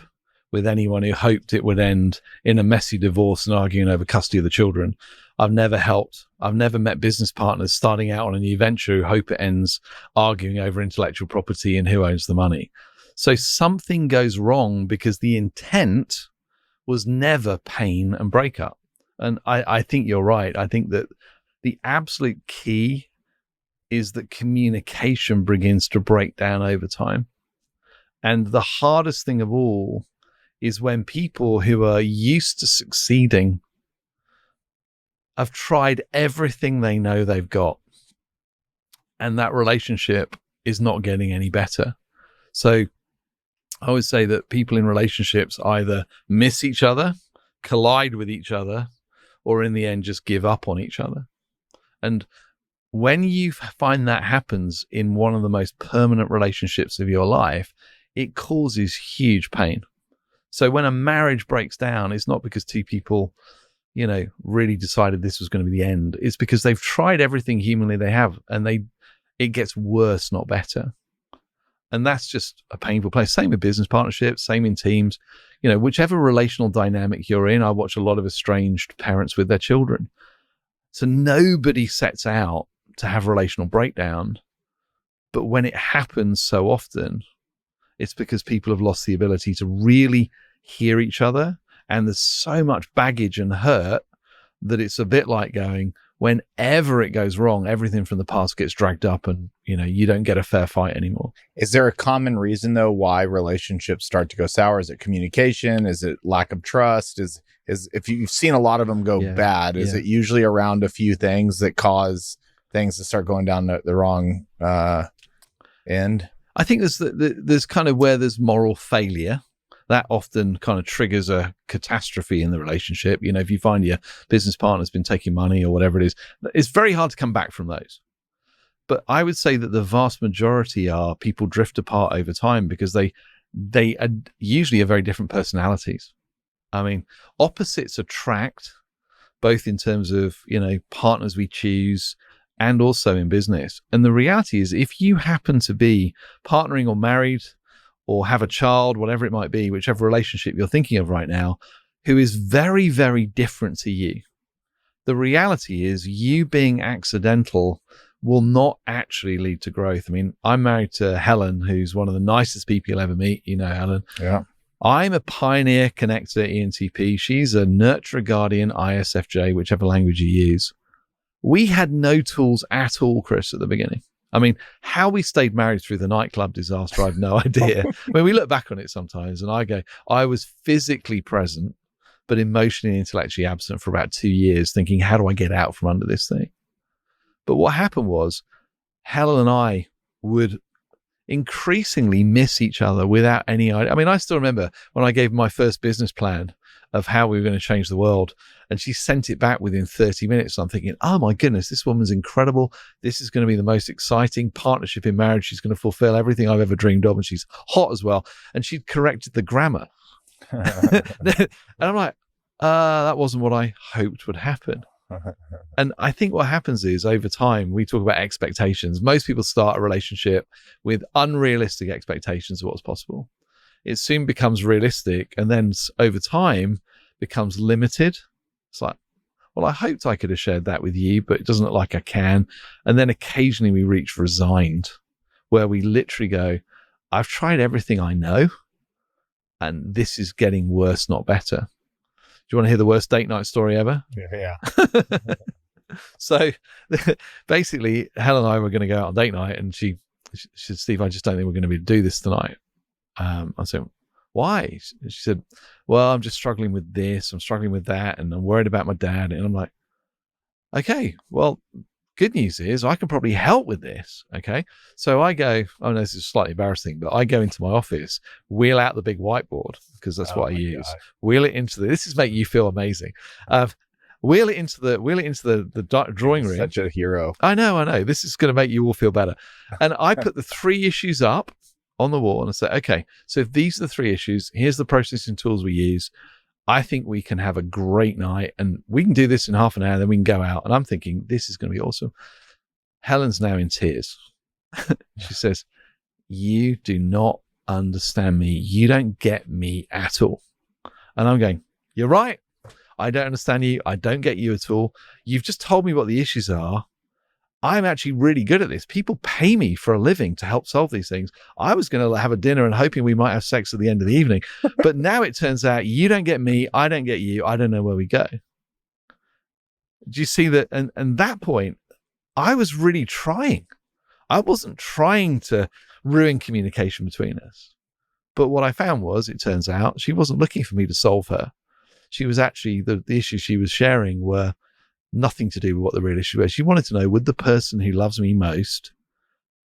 with anyone who hoped it would end in a messy divorce and arguing over custody of the children. I've never met business partners starting out on a new venture who hope it ends arguing over intellectual property and who owns the money. So something goes wrong because the intent was never pain and breakup. And I think you're right. I think that the absolute key is that communication begins to break down over time. And the hardest thing of all is when people who are used to succeeding have tried everything they know they've got, and that relationship is not getting any better. So I would say that people in relationships either miss each other, collide with each other, or in the end just give up on each other. And when you find that happens in one of the most permanent relationships of your life, it causes huge pain. So when a marriage breaks down, it's not because two people, really decided this was going to be the end. It's because they've tried everything humanly they have, and it gets worse, not better. And that's just a painful place. Same with business partnerships, same in teams. Whichever relational dynamic you're in, I watch a lot of estranged parents with their children. So nobody sets out to have relational breakdown. But when it happens so often, it's because people have lost the ability to really hear each other. And there's so much baggage and hurt that it's a bit like going, whenever it goes wrong, everything from the past gets dragged up, and you don't get a fair fight anymore. Is there a common reason though why relationships start to go sour? Is it communication? Is it lack of trust? Is if you've seen a lot of them go bad, is it usually around a few things that cause things to start going down the wrong end? I think there's kind of where there's moral failure. That often kind of triggers a catastrophe in the relationship. If you find your business partner's been taking money or whatever it is, it's very hard to come back from those. But I would say that the vast majority are people drift apart over time because they are usually very different personalities. I mean, opposites attract, both in terms of, partners we choose and also in business. And the reality is, if you happen to be partnering or married or have a child, whatever it might be, whichever relationship you're thinking of right now, who is very, very different to you, the reality is you being accidental will not actually lead to growth. I mean, I'm married to Helen, who's one of the nicest people you'll ever meet. Helen. Yeah. I'm a pioneer connector ENTP. She's a nurturer guardian ISFJ, whichever language you use. We had no tools at all, Chris, at the beginning. I mean, how we stayed married through the nightclub disaster, I have no idea. We look back on it sometimes and I go, I was physically present, but emotionally and intellectually absent for about 2 years, thinking, how do I get out from under this thing? But what happened was Helen and I would increasingly miss each other without any idea. I mean, I still remember when I gave my first business plan of how we were going to change the world, and she sent it back within 30 minutes. I'm thinking, oh my goodness, this woman's incredible. This is going to be the most exciting partnership in marriage. She's going to fulfill everything I've ever dreamed of, and she's hot as well. And she'd corrected the grammar. And I'm like, that wasn't what I hoped would happen. And I think what happens is, over time, we talk about expectations. Most people start a relationship with unrealistic expectations of what's possible. It soon becomes realistic, and then over time becomes limited. It's like, well, I hoped I could have shared that with you, but it doesn't look like I can. And then occasionally we reach resigned, where we literally go, I've tried everything I know, and this is getting worse, not better. Do you want to hear the worst date night story ever? Yeah. So basically, Helen and I were going to go out on date night, and she said, Steve, I just don't think we're going to be able to do this tonight. I said, why? She said, well, I'm just struggling with this, I'm struggling with that, and I'm worried about my dad. And I'm like, okay, well, good news is I can probably help with this. Okay. So I go, oh no, this is slightly embarrassing, but I go into my office, wheel out the big whiteboard, because that's what I use. God. Wheel it into this is making you feel amazing. Wheel it into the drawing room. Such a hero. I know. This is going to make you all feel better. And I put the 3 issues up on the wall and I say, okay, so if these are the 3 issues, here's the processing tools we use. I think we can have a great night, and we can do this in half an hour, then we can go out. And I'm thinking, this is going to be awesome. Helen's now in tears. She says, you do not understand me. You don't get me at all. And I'm going, you're right. I don't understand you. I don't get you at all. You've just told me what the issues are. I'm actually really good at this. People pay me for a living to help solve these things. I was going to have a dinner and hoping we might have sex at the end of the evening. But now it turns out you don't get me. I don't get you. I don't know where we go. Do you see that? And that point, I was really trying. I wasn't trying to ruin communication between us. But what I found was, it turns out, she wasn't looking for me to solve her. She was actually, the issues she was sharing were nothing to do with what the real issue was. She wanted to know, would the person who loves me most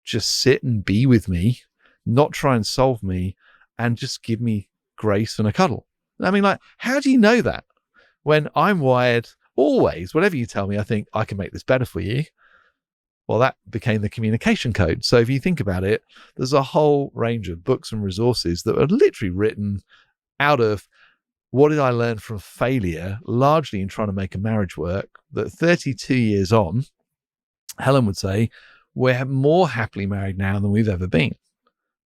just sit and be with me, not try and solve me, and just give me grace and a cuddle? I mean, like, how do you know that? When I'm wired, always, whatever you tell me, I think I can make this better for you. Well, that became the communication code. So if you think about it, there's a whole range of books and resources that are literally written out of what did I learn from failure, largely in trying to make a marriage work, that 32 years on, Helen would say, we're more happily married now than we've ever been.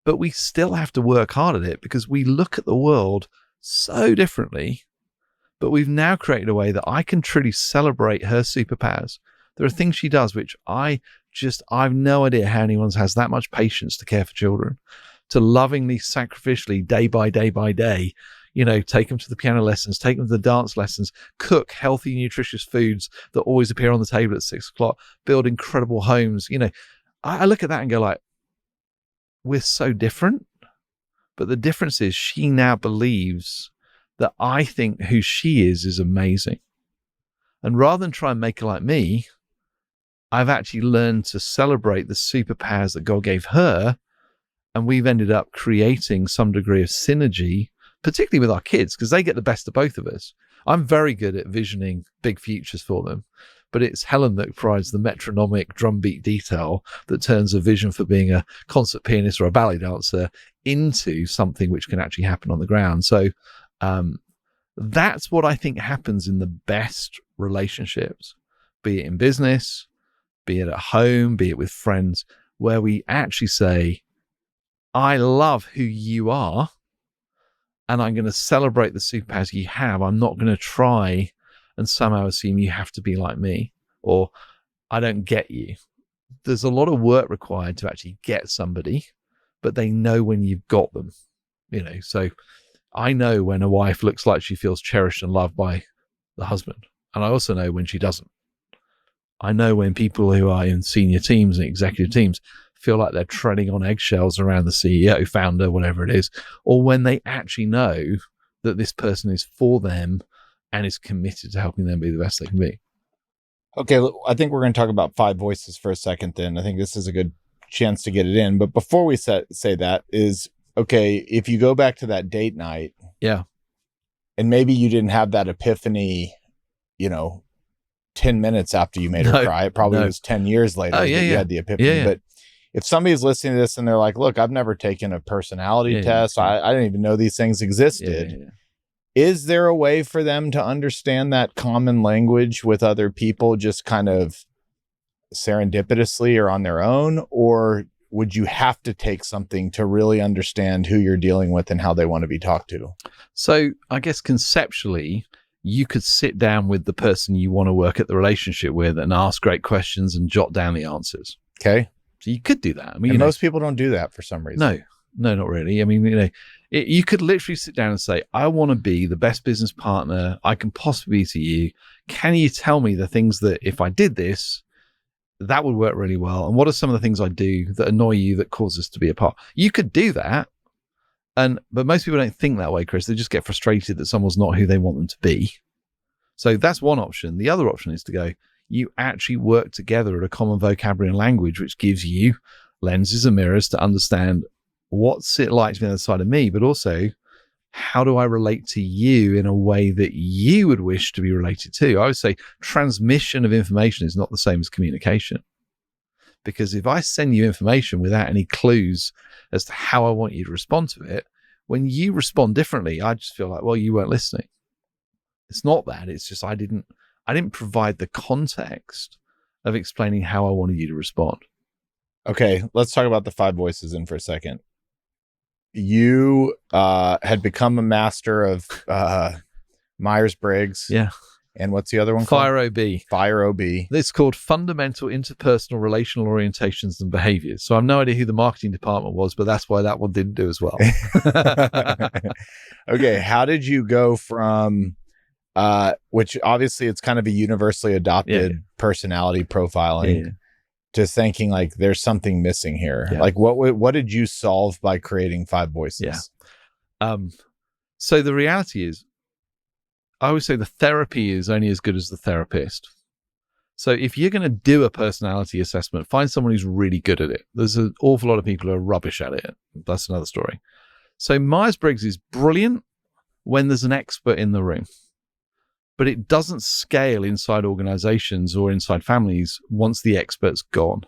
But we still have to work hard at it because we look at the world so differently. But we've now created a way that I can truly celebrate her superpowers. There are things she does which I've no idea how anyone has that much patience to care for children, to lovingly, sacrificially, day by day by day, take them to the piano lessons, take them to the dance lessons, cook healthy, nutritious foods that always appear on the table at 6:00, build incredible homes. I look at that and go like, we're so different. But the difference is she now believes that I think who she is amazing. And rather than try and make her like me, I've actually learned to celebrate the superpowers that God gave her. And we've ended up creating some degree of synergy, particularly with our kids, because they get the best of both of us. I'm very good at visioning big futures for them, but it's Helen that provides the metronomic drumbeat detail that turns a vision for being a concert pianist or a ballet dancer into something which can actually happen on the ground. So that's what I think happens in the best relationships, be it in business, be it at home, be it with friends, where we actually say, I love who you are, and I'm going to celebrate the superpowers you have. I'm not going to try and somehow assume you have to be like me, or I don't get you. There's a lot of work required to actually get somebody, but they know when you've got them, so I know when a wife looks like she feels cherished and loved by the husband. And I also know when she doesn't. I know when people who are in senior teams and executive teams feel like they're treading on eggshells around the CEO, founder, whatever it is, or when they actually know that this person is for them and is committed to helping them be the best they can be. Okay, I think we're going to talk about 5Voices for a second then. I think this is a good chance to get it in. But before we say that is, okay, if you go back to that date night. Yeah. And maybe you didn't have that epiphany, 10 minutes after you made her cry. It probably was 10 years later that you had the epiphany. Yeah. But if somebody's listening to this and they're like, look, I've never taken a personality test. I didn't even know these things existed. Is there a way for them to understand that common language with other people just kind of serendipitously or on their own? Or would you have to take something to really understand who you're dealing with and how they want to be talked to? So I guess conceptually, you could sit down with the person you want to work at the relationship with and ask great questions and jot down the answers. Okay. So you could do that. I mean, and most people don't do that for some reason. No, not really. I mean, you could literally sit down and say, I want to be the best business partner I can possibly be to you. Can you tell me the things that if I did this, that would work really well? And what are some of the things I do that annoy you that cause us to be apart? You could do that. But most people don't think that way, Chris. They just get frustrated that someone's not who they want them to be. So that's one option. The other option is to go, you actually work together at a common vocabulary and language, which gives you lenses and mirrors to understand what's it like to be on the other side of me, but also how do I relate to you in a way that you would wish to be related to? I would say transmission of information is not the same as communication. Because if I send you information without any clues as to how I want you to respond to it, when you respond differently, I just feel like, well, you weren't listening. It's not that. It's just I didn't provide the context of explaining how I wanted you to respond. Okay, let's talk about the 5Voices in for a second. You had become a master of Myers-Briggs. Yeah. And what's the other one called? FIRE-OB. FIRE-OB. It's called Fundamental Interpersonal Relational Orientations and Behaviors. So I've no idea who the marketing department was, but that's why that one didn't do as well. Okay. How did you go from which obviously it's kind of a universally adopted personality profiling, to thinking like there's something missing here. Yeah. Like what did you solve by creating 5Voices? Yeah. So the reality is, I always say the therapy is only as good as the therapist. So if you're going to do a personality assessment, find someone who's really good at it. There's an awful lot of people who are rubbish at it. That's another story. So Myers-Briggs is brilliant when there's an expert in the room, but it doesn't scale inside organizations or inside families once the expert's gone.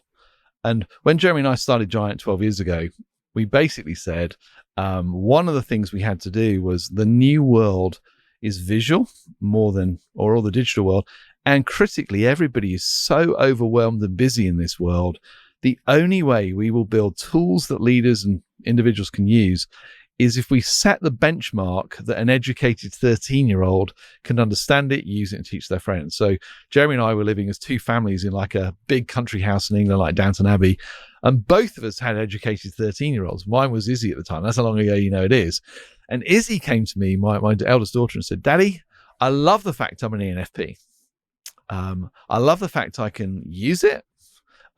And when Jeremy and I started Giant 12 years ago, we basically said one of the things we had to do was the new world is visual more than, or the digital world. And critically, everybody is so overwhelmed and busy in this world. The only way we will build tools that leaders and individuals can use is if we set the benchmark that an educated 13-year-old can understand it, use it, and teach their friends. So Jeremy and I were living as two families in like a big country house in England, like Downton Abbey. And both of us had educated 13-year-olds. Mine was Izzy at the time. That's how long ago it is. And Izzy came to me, my eldest daughter, and said, Daddy, I love the fact I'm an ENFP. I love the fact I can use it,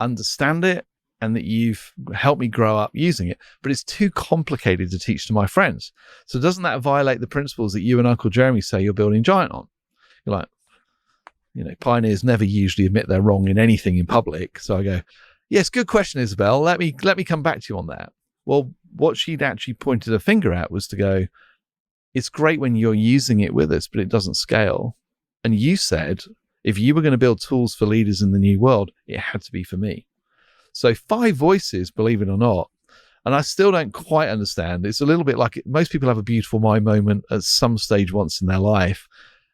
understand it, and that you've helped me grow up using it, but it's too complicated to teach to my friends. So doesn't that violate the principles that you and Uncle Jeremy say you're building Giant on? You're like, pioneers never usually admit they're wrong in anything in public. So I go, yes, good question, Isabel. Let me come back to you on that. Well, what she'd actually pointed her finger at was to go, it's great when you're using it with us, but it doesn't scale. And you said, if you were going to build tools for leaders in the new world, it had to be for me. So 5Voices, believe it or not, and I still don't quite understand. It's a little bit like most people have a beautiful mind moment at some stage once in their life.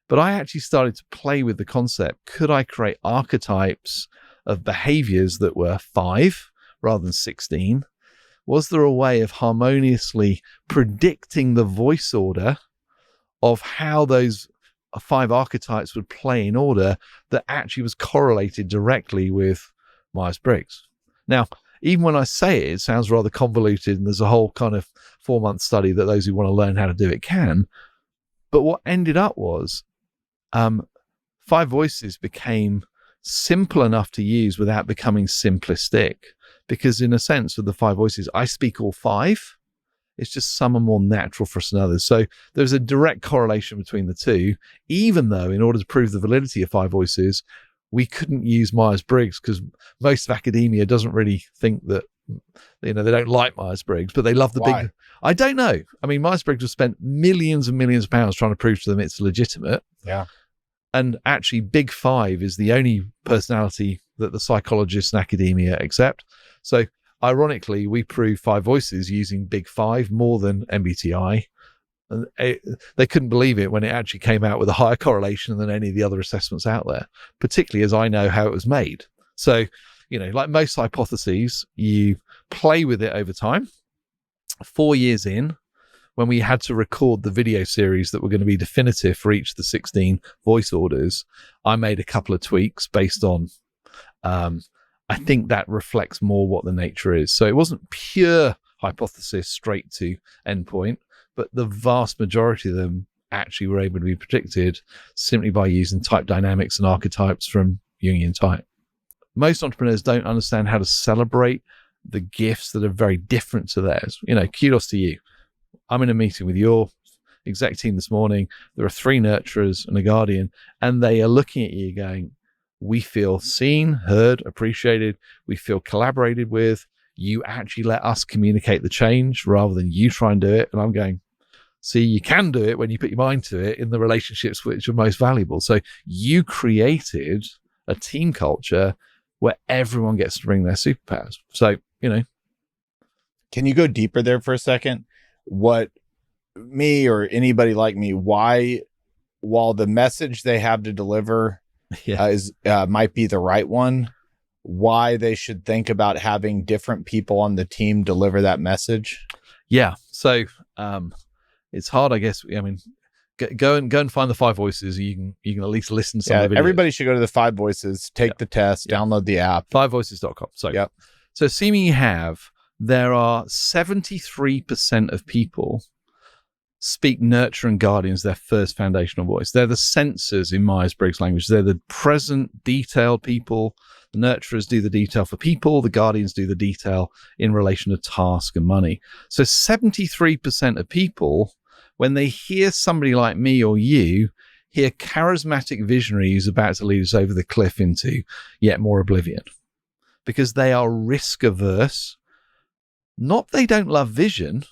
But I actually started to play with the concept. Could I create archetypes of behaviors that were 5 rather than 16? Was there a way of harmoniously predicting the voice order of how those 5 archetypes would play in order that actually was correlated directly with Myers-Briggs? Now, even when I say it, it sounds rather convoluted, and there's a whole kind of 4-month study that those who want to learn how to do it can. But what ended up was 5Voices became simple enough to use without becoming simplistic. Because in a sense, with the 5Voices, I speak all 5. It's just some are more natural for us than others. So there's a direct correlation between the two, even though in order to prove the validity of 5Voices, we couldn't use Myers-Briggs because most of academia doesn't really think that, they don't like Myers-Briggs, but they love the Why? big. I don't know. I mean, Myers-Briggs has spent millions and millions of pounds trying to prove to them it's legitimate. Yeah. And actually, Big 5 is the only personality that the psychologists and academia accept. So ironically, we prove 5Voices using Big 5 more than MBTI. And they couldn't believe it when it actually came out with a higher correlation than any of the other assessments out there, particularly as I know how it was made. So, like most hypotheses, you play with it over time. 4 years in, when we had to record the video series that were going to be definitive for each of the 16 voice orders, I made a couple of tweaks based on, I think that reflects more what the nature is. So it wasn't pure hypothesis straight to endpoint, but the vast majority of them actually were able to be predicted simply by using type dynamics and archetypes from Jungian type. Most entrepreneurs don't understand how to celebrate the gifts that are very different to theirs. Kudos to you. I'm in a meeting with your exec team this morning. There are 3 nurturers and a guardian, and they are looking at you going, we feel seen, heard, appreciated. We feel collaborated with. You actually let us communicate the change rather than you try and do it. And I'm going, see, you can do it when you put your mind to it in the relationships which are most valuable. So you created a team culture where everyone gets to bring their superpowers. So, Can you go deeper there for a second? What me or anybody like me, why, while the message they have to deliver might be the right one, why they should think about having different people on the team deliver that message? Yeah. So it's hard, I guess. I mean, go and find the 5Voices. You can at least listen to some of the videos. Everybody should go to the 5Voices, take the test, download the app. 5voices.com. So, so assuming there are 73% of people speak nurture and guardians their first foundational voice. They're the sensors in Myers-Briggs language. They're the present, detailed people. The nurturers do the detail for people. The guardians do the detail in relation to task and money. So 73% of people, when they hear somebody like me or you, hear charismatic visionary who's about to lead us over the cliff into yet more oblivion. Because they are risk averse. Not they don't love vision,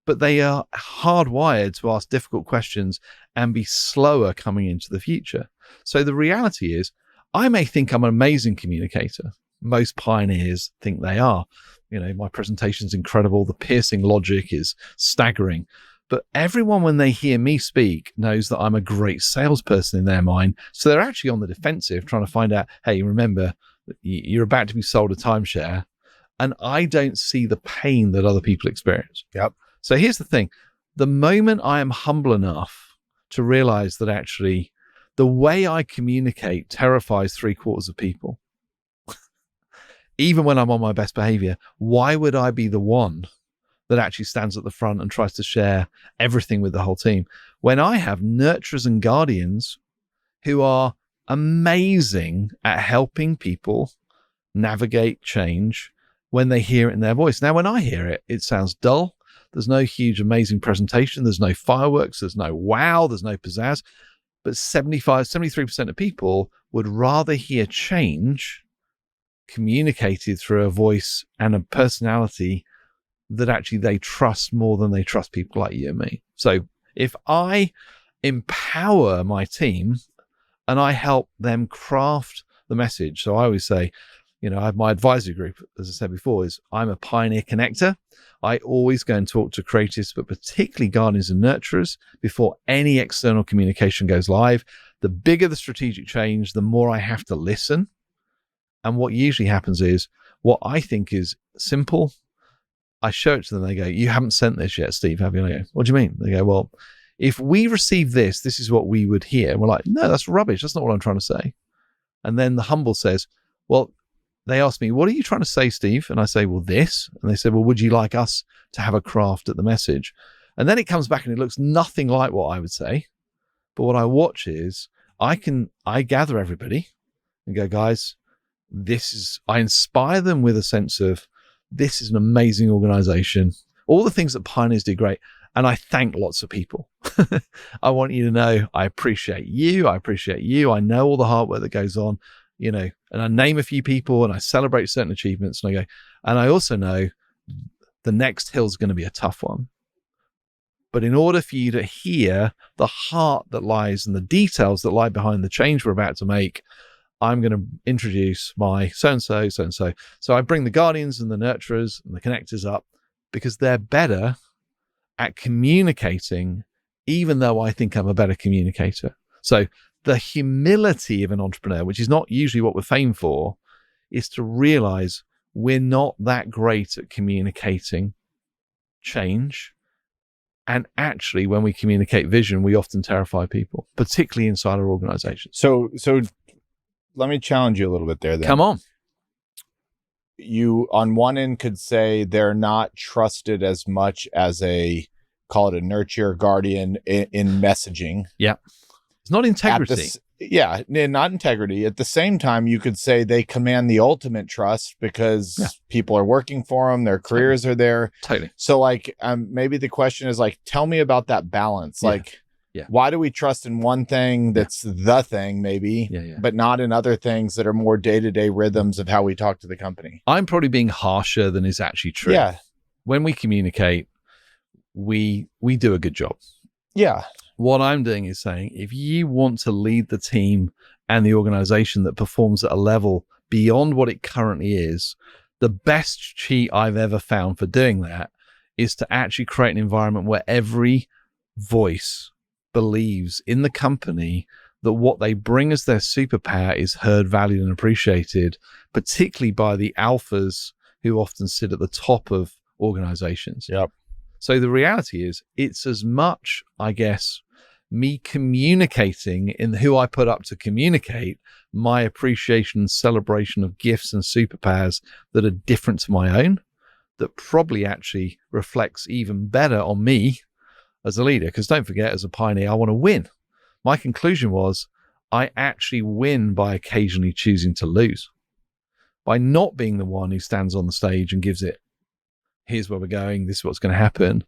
but they are hardwired to ask difficult questions and be slower coming into the future. So the reality is, I may think I'm an amazing communicator. Most pioneers think they are. My presentation's incredible. The piercing logic is staggering. But everyone, when they hear me speak, knows that I'm a great salesperson in their mind. So they're actually on the defensive, trying to find out, hey, remember, you're about to be sold a timeshare. And I don't see the pain that other people experience. Yep. So here's the thing. The moment I am humble enough to realize that actually the way I communicate terrifies 3/4 of people, even when I'm on my best behavior, why would I be the one that actually stands at the front and tries to share everything with the whole team? When I have nurturers and guardians who are amazing at helping people navigate change when they hear it in their voice. Now, when I hear it, it sounds dull. There's no huge, amazing presentation. There's no fireworks. There's no wow. There's no pizzazz. But 73% of people would rather hear change communicated through a voice and a personality that actually they trust more than they trust people like you and me. So if I empower my team and I help them craft the message, so I always say, I have my advisory group, as I said before, is I'm a pioneer connector. I always go and talk to creatives, but particularly guardians and nurturers before any external communication goes live. The bigger the strategic change, the more I have to listen. And what usually happens is what I think is simple, I show it to them. They go, you haven't sent this yet, Steve, have you? And I go, what do you mean? They go, well, if we receive this, this is what we would hear. And we're like, no, that's rubbish. That's not what I'm trying to say. And then the humble says, well, they ask me, what are you trying to say, Steve? And I say, well, this. And they say, well, would you like us to have a craft at the message? And then it comes back and it looks nothing like what I would say. But what I watch is I gather everybody and go, guys, I inspire them with a sense of this is an amazing organization. All the things that pioneers do great. And I thank lots of people. I want you to know I appreciate you. I appreciate you. I know all the hard work that goes on. And I name a few people and I celebrate certain achievements and I go, and I also know the next hill is going to be a tough one. But in order for you to hear the heart that lies and the details that lie behind the change we're about to make, I'm going to introduce my so-and-so, so-and-so. So I bring the guardians and the nurturers and the connectors up because they're better at communicating, even though I think I'm a better communicator. So the humility of an entrepreneur, which is not usually what we're famed for, is to realize we're not that great at communicating change. And actually, when we communicate vision, we often terrify people, particularly inside our organizations. So let me challenge you a little bit there then. Come on. You, on one end, could say they're not trusted as much as call it a nurture guardian in messaging. Yeah. It's not integrity. Not integrity. At the same time, you could say they command the ultimate trust because people are working for them. Their careers are there. Totally. So maybe the question is tell me about that balance. Why do we trust in one thing that's the thing maybe, but not in other things that are more day-to-day rhythms of how we talk to the company? I'm probably being harsher than is actually true. Yeah. When we communicate, we do a good job. Yeah. What I'm doing is saying, if you want to lead the team and the organization that performs at a level beyond what it currently is, the best cheat I've ever found for doing that is to actually create an environment where every voice believes in the company that what they bring as their superpower is heard, valued, and appreciated, particularly by the alphas who often sit at the top of organizations. Yep. So the reality is, it's as much, I guess, me communicating in who I put up to communicate my appreciation and celebration of gifts and superpowers that are different to my own, that probably actually reflects even better on me as a leader, because don't forget, as a pioneer, I want to win. My conclusion was I actually win by occasionally choosing to lose, by not being the one who stands on the stage and gives it, here's where we're going, this is what's going to happen.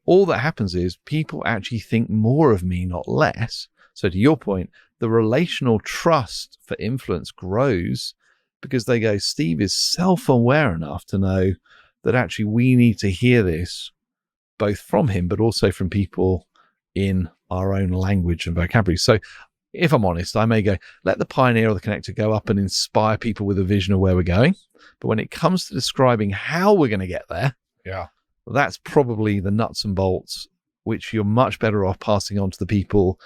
All that happens is people actually think more of me, not less. So to your point, the relational trust for influence grows because they go, Steve is self-aware enough to know that actually we need to hear this both from him, but also from people in our own language and vocabulary. So if I'm honest, I may go, let the pioneer or the connector go up and inspire people with a vision of where we're going. But when it comes to describing how we're going to get there, that's probably the nuts and bolts, which you're much better off passing on to the people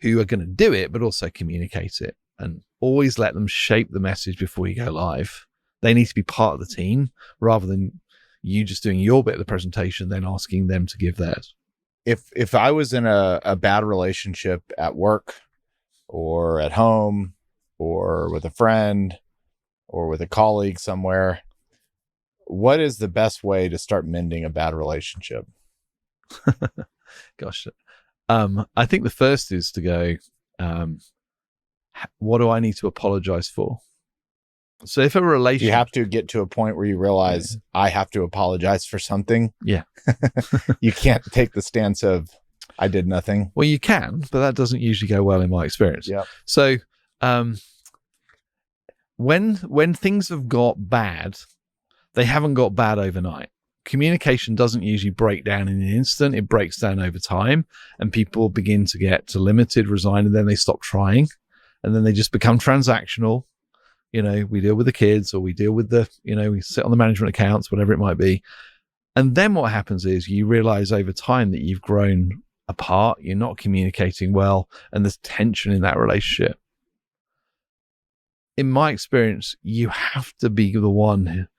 who are going to do it, but also communicate it. And always let them shape the message before you go live. They need to be part of the team rather than you just doing your bit of the presentation, then asking them to give theirs. If I was in a bad relationship at work or at home or with a friend or with a colleague somewhere, what is the best way to start mending a bad relationship? Gosh, I think the first is to go, what do I need to apologize for? So if a relationship... You have to get to a point where you realize I have to apologize for something. Yeah. You can't take the stance of I did nothing. Well, you can, but that doesn't usually go well in my experience. Yeah. So when things have got bad, they haven't got bad overnight. Communication doesn't usually break down in an instant. It breaks down over time, and people begin to get to limited, resign, and then they stop trying, and then they just become transactional. You know, we deal with the kids, or we deal with the, you know, we sit on the management accounts, whatever it might be. And then what happens is you realize over time that you've grown apart, you're not communicating well, and there's tension in that relationship. In my experience, you have to be the one,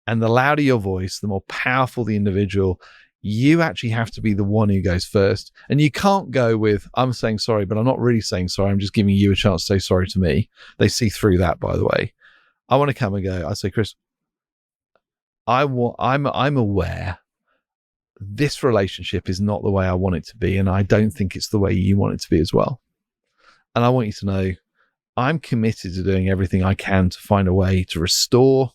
and the louder your voice, the more powerful the individual, you actually have to be the one who goes first. And you can't go with, I'm saying sorry, but I'm not really saying sorry. I'm just giving you a chance to say sorry to me. They see through that, by the way. I want to come and go, I say, Chris, I'm aware this relationship is not the way I want it to be. And I don't think it's the way you want it to be as well. And I want you to know I'm committed to doing everything I can to find a way to restore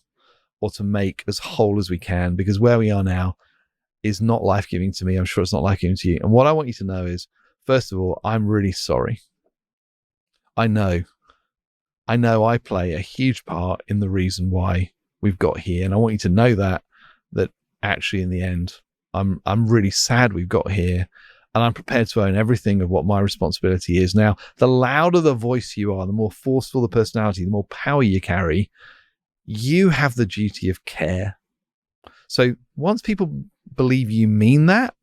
or to make as whole as we can, because where we are now is not life-giving to me. I'm sure it's not life-giving to you. And what I want you to know is, first of all, I'm really sorry. I know I play a huge part in the reason why we've got here. And I want you to know that actually in the end, I'm really sad we've got here, and I'm prepared to own everything of what my responsibility is. Now, the louder the voice you are, the more forceful the personality, the more power you carry, you have the duty of care. So once people believe you mean that,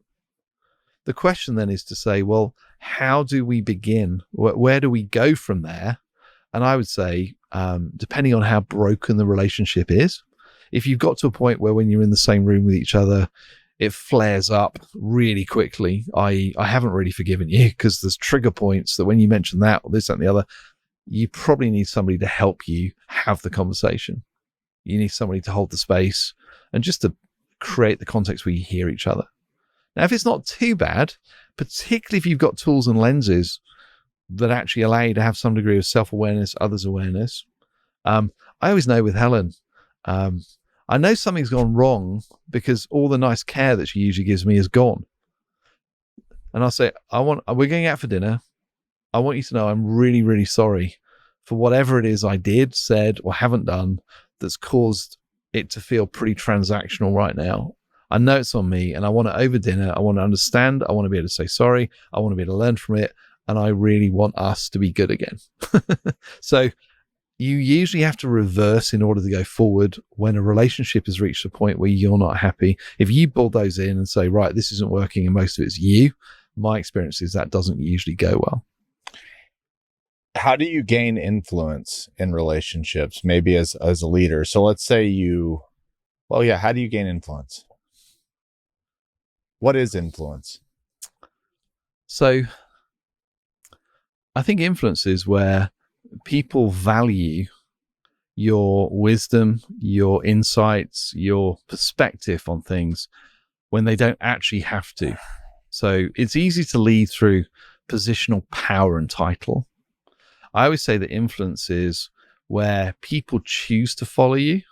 the question then is to say, well, how do we begin? Where do we go from there? And I would say, depending on how broken the relationship is, if you've got to a point where when you're in the same room with each other, it flares up really quickly, i.e., I haven't really forgiven you, because there's trigger points that when you mention that or this, that, and the other, you probably need somebody to help you have the conversation. You need somebody to hold the space and just to create the context where you hear each other. Now, if it's not too bad, particularly if you've got tools and lenses that actually allow you to have some degree of self-awareness, others' awareness. I always know with Helen, I know something's gone wrong because all the nice care that she usually gives me is gone. And I'll say, we're going out for dinner. I want you to know I'm really, really sorry for whatever it is I did, said, or haven't done that's caused it to feel pretty transactional right now. I know it's on me, and I want to, over dinner, I want to understand, I want to be able to say sorry, I want to be able to learn from it, and I really want us to be good again. So you usually have to reverse in order to go forward when a relationship has reached a point where you're not happy. If you bulldoze in and say, right, this isn't working and most of it's you, my experience is that doesn't usually go well. How do you gain influence in relationships, maybe as a leader? So let's say how do you gain influence? What is influence? So I think influence is where people value your wisdom, your insights, your perspective on things when they don't actually have to. So it's easy to lead through positional power and title. I always say that influence is where people choose to follow you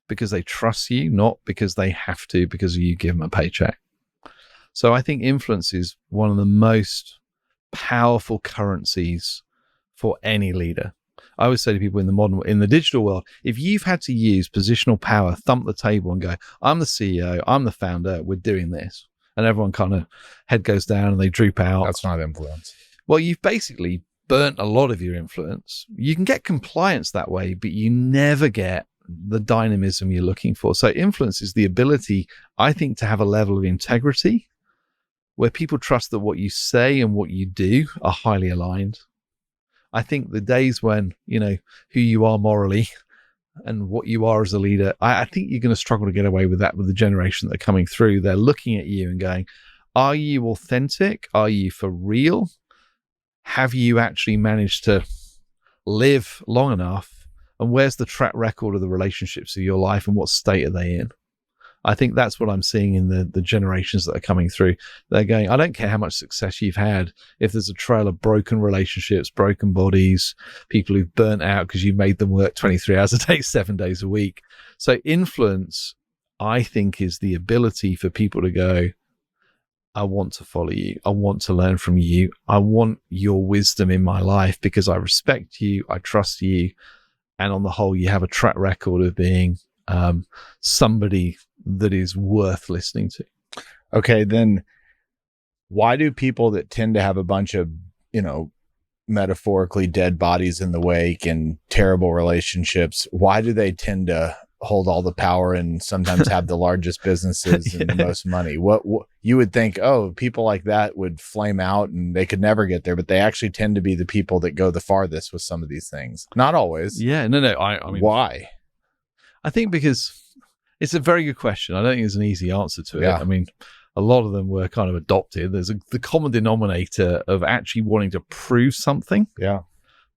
because they trust you, not because they have to, because you give them a paycheck. So I think influence is one of the most powerful currencies for any leader. I always say to people in the digital world, if you've had to use positional power, thump the table and go, I'm the CEO, I'm the founder, we're doing this. And everyone kind of head goes down and they droop out. That's not influence. Well, you've basically burnt a lot of your influence. You can get compliance that way, but you never get the dynamism you're looking for. So influence is the ability, I think, to have a level of integrity where people trust that what you say and what you do are highly aligned. I think the days when, who you are morally and what you are as a leader, I think you're going to struggle to get away with that with the generation that are coming through. They're looking at you and going, are you authentic? Are you for real? Have you actually managed to live long enough? And where's the track record of the relationships of your life and what state are they in? I think that's what I'm seeing in the generations that are coming through. They're going, I don't care how much success you've had. If there's a trail of broken relationships, broken bodies, people who've burnt out because you made them work 23 hours a day, 7 days a week. So influence, I think, is the ability for people to go, I want to follow you. I want to learn from you. I want your wisdom in my life because I respect you. I trust you. And on the whole, you have a track record of being somebody that is worth listening to. Okay, then why do people that tend to have a bunch of, metaphorically dead bodies in the wake and terrible relationships, why do they tend to hold all the power and sometimes have the largest businesses and the most money? What you would think, people like that would flame out and they could never get there, but they actually tend to be the people that go the farthest with some of these things. Not always. Yeah, no. I mean, why? I think because it's a very good question. I don't think there's an easy answer to it. Yeah. I mean, a lot of them were kind of adopted. There's the common denominator of actually wanting to prove something. Yeah.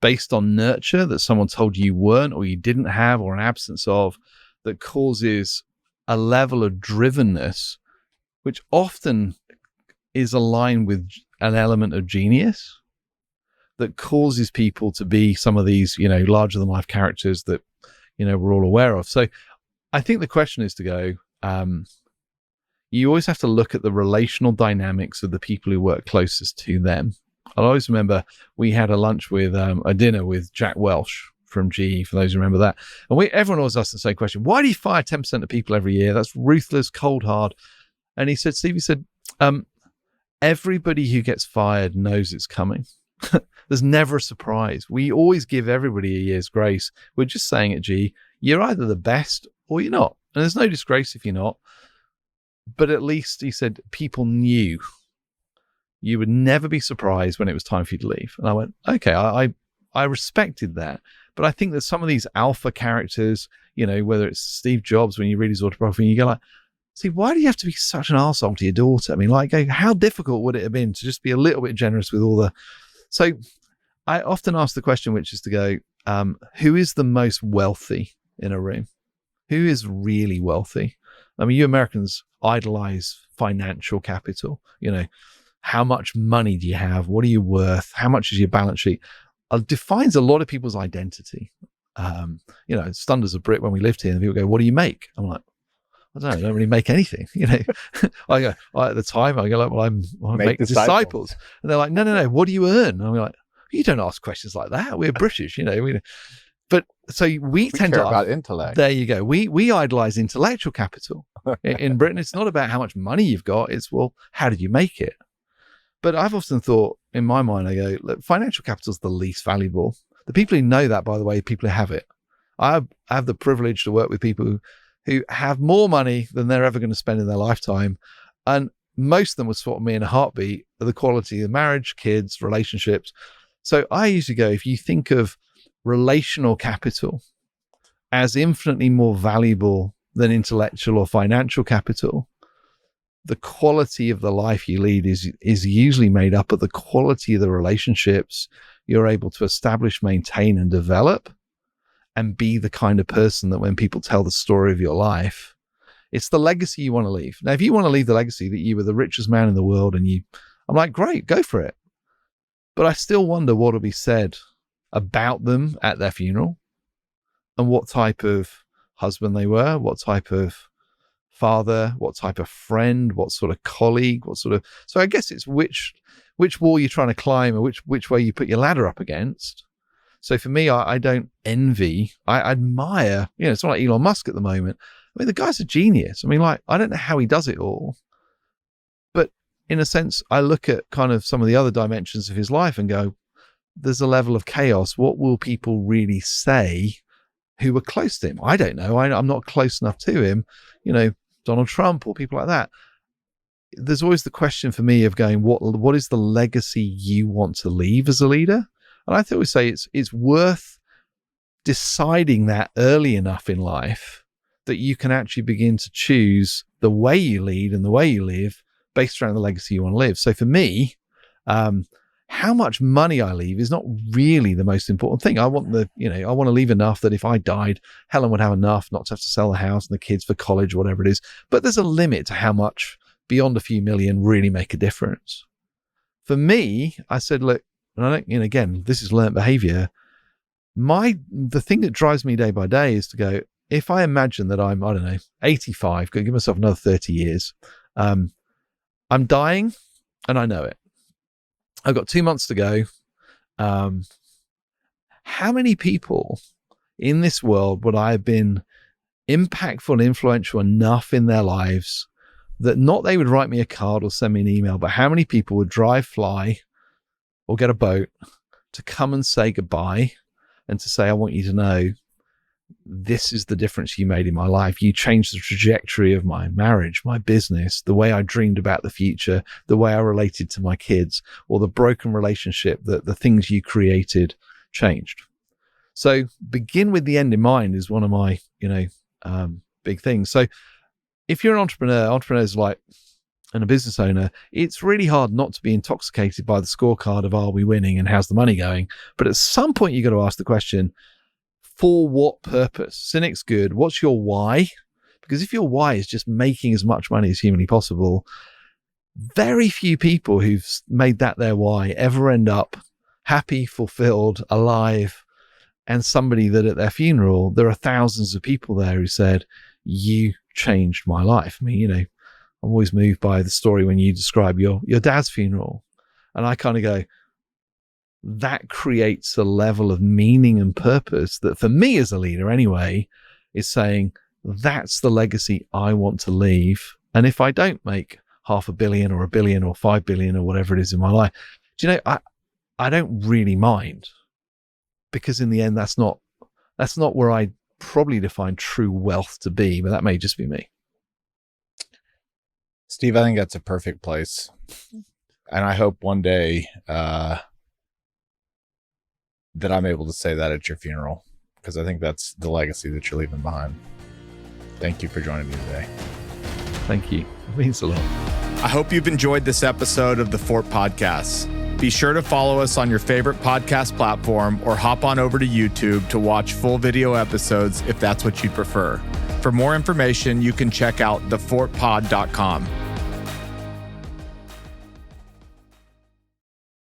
Based on nurture that someone told you weren't or you didn't have or an absence of, that causes a level of drivenness, which often is aligned with an element of genius that causes people to be some of these, larger than life characters that, we're all aware of. So I think the question is to go, you always have to look at the relational dynamics of the people who work closest to them. I'll always remember we had a dinner with Jack Welch from GE, for those who remember that. And everyone always asks the same question. Why do you fire 10% of people every year? That's ruthless, cold, hard. And he said, Steve, everybody who gets fired knows it's coming. There's never a surprise. We always give everybody a year's grace. We're just saying at GE, you're either the best or you're not. And there's no disgrace if you're not. But at least, he said, people knew you would never be surprised when it was time for you to leave. And I went, okay, I respected that. But I think that some of these alpha characters, whether it's Steve Jobs, when you read his autobiography, and you go like, see, why do you have to be such an arsehole to your daughter? I mean, how difficult would it have been to just be a little bit generous with all the... So I often ask the question, which is to go, who is the most wealthy in a room? Who is really wealthy? I mean, you Americans idolize financial capital. How much money do you have? What are you worth? How much is your balance sheet? It defines a lot of people's identity. Stunned as a Brit when we lived here, and people go, what do you make? I'm like, I don't really make anything. I go, at the time, I go, like, well, I make disciples. And they're like, no, what do you earn? And I'm like, you don't ask questions like that. We're British, But so we tend care to about intellect. There you go. We idolize intellectual capital. In Britain, it's not about how much money you've got. It's, well, how did you make it? But I've often thought, in my mind, I go, look, financial capital is the least valuable. The people who know that, by the way, people who have it. I have the privilege to work with people who have more money than they're ever going to spend in their lifetime. And most of them would swap me in a heartbeat of the quality of marriage, kids, relationships. So I usually go, if you think of relational capital as infinitely more valuable than intellectual or financial capital, the quality of the life you lead is usually made up of the quality of the relationships you're able to establish, maintain, and develop, and be the kind of person that when people tell the story of your life, It's the legacy you want to leave. Now, if you want to leave the legacy that you were the richest man in the world I'm like, great, go for it. But I still wonder what will be said about them at their funeral and what type of husband they were, what type of father, what type of friend, what sort of colleague, so I guess it's which wall you're trying to climb or which way you put your ladder up against. So for me, I don't envy, I admire, it's not like Elon Musk at the moment. I mean, the guy's a genius. I mean, like, I don't know how he does it all, but in a sense, I look at kind of some of the other dimensions of his life and go, there's a level of chaos. What will people really say who were close to him? I don't know. I'm not close enough to him, Donald Trump or people like that. There's always the question for me of going, what is the legacy you want to leave as a leader? And I think we say it's worth deciding that early enough in life that you can actually begin to choose the way you lead and the way you live based around the legacy you want to live. So for me, how much money I leave is not really the most important thing. I want I want to leave enough that if I died, Helen would have enough not to have to sell the house and the kids for college or whatever it is. But there's a limit to how much beyond a few million really make a difference. For me, I said, look, and I don't, again, this is learned behavior. The thing that drives me day by day is to go, if I imagine that I'm, 85, go give myself another 30 years, I'm dying and I know it. I've got 2 months to go. How many people in this world would I have been impactful and influential enough in their lives that not they would write me a card or send me an email, but how many people would fly or get a boat to come and say goodbye and to say, I want you to know this is the difference you made in my life. You changed the trajectory of my marriage, my business, the way I dreamed about the future, the way I related to my kids, or the broken relationship that the things you created changed. So begin with the end in mind is one of my, big things. So if you're an entrepreneurs like, and a business owner, it's really hard not to be intoxicated by the scorecard of are we winning and how's the money going? But at some point you got to ask the question, for what purpose? Cynic's good. What's your why? Because if your why is just making as much money as humanly possible, very few people who've made that their why ever end up happy, fulfilled, alive, and somebody that at their funeral, there are thousands of people there who said, you changed my life. I mean, I'm always moved by the story when you describe your dad's funeral. And I kind of go, that creates a level of meaning and purpose that for me as a leader anyway, is saying, that's the legacy I want to leave. And if I don't make $500 million or $1 billion or 5 billion or whatever it is in my life, I don't really mind, because in the end, that's not where I probably define true wealth to be, but that may just be me. Steve, I think that's a perfect place. And I hope one day that I'm able to say that at your funeral, because I think that's the legacy that you're leaving behind. Thank you for joining me today. Thank you. It means a lot. I hope you've enjoyed this episode of the Fort Podcast. Be sure to follow us on your favorite podcast platform or hop on over to YouTube to watch full video episodes if that's what you'd prefer. For more information, you can check out thefortpod.com.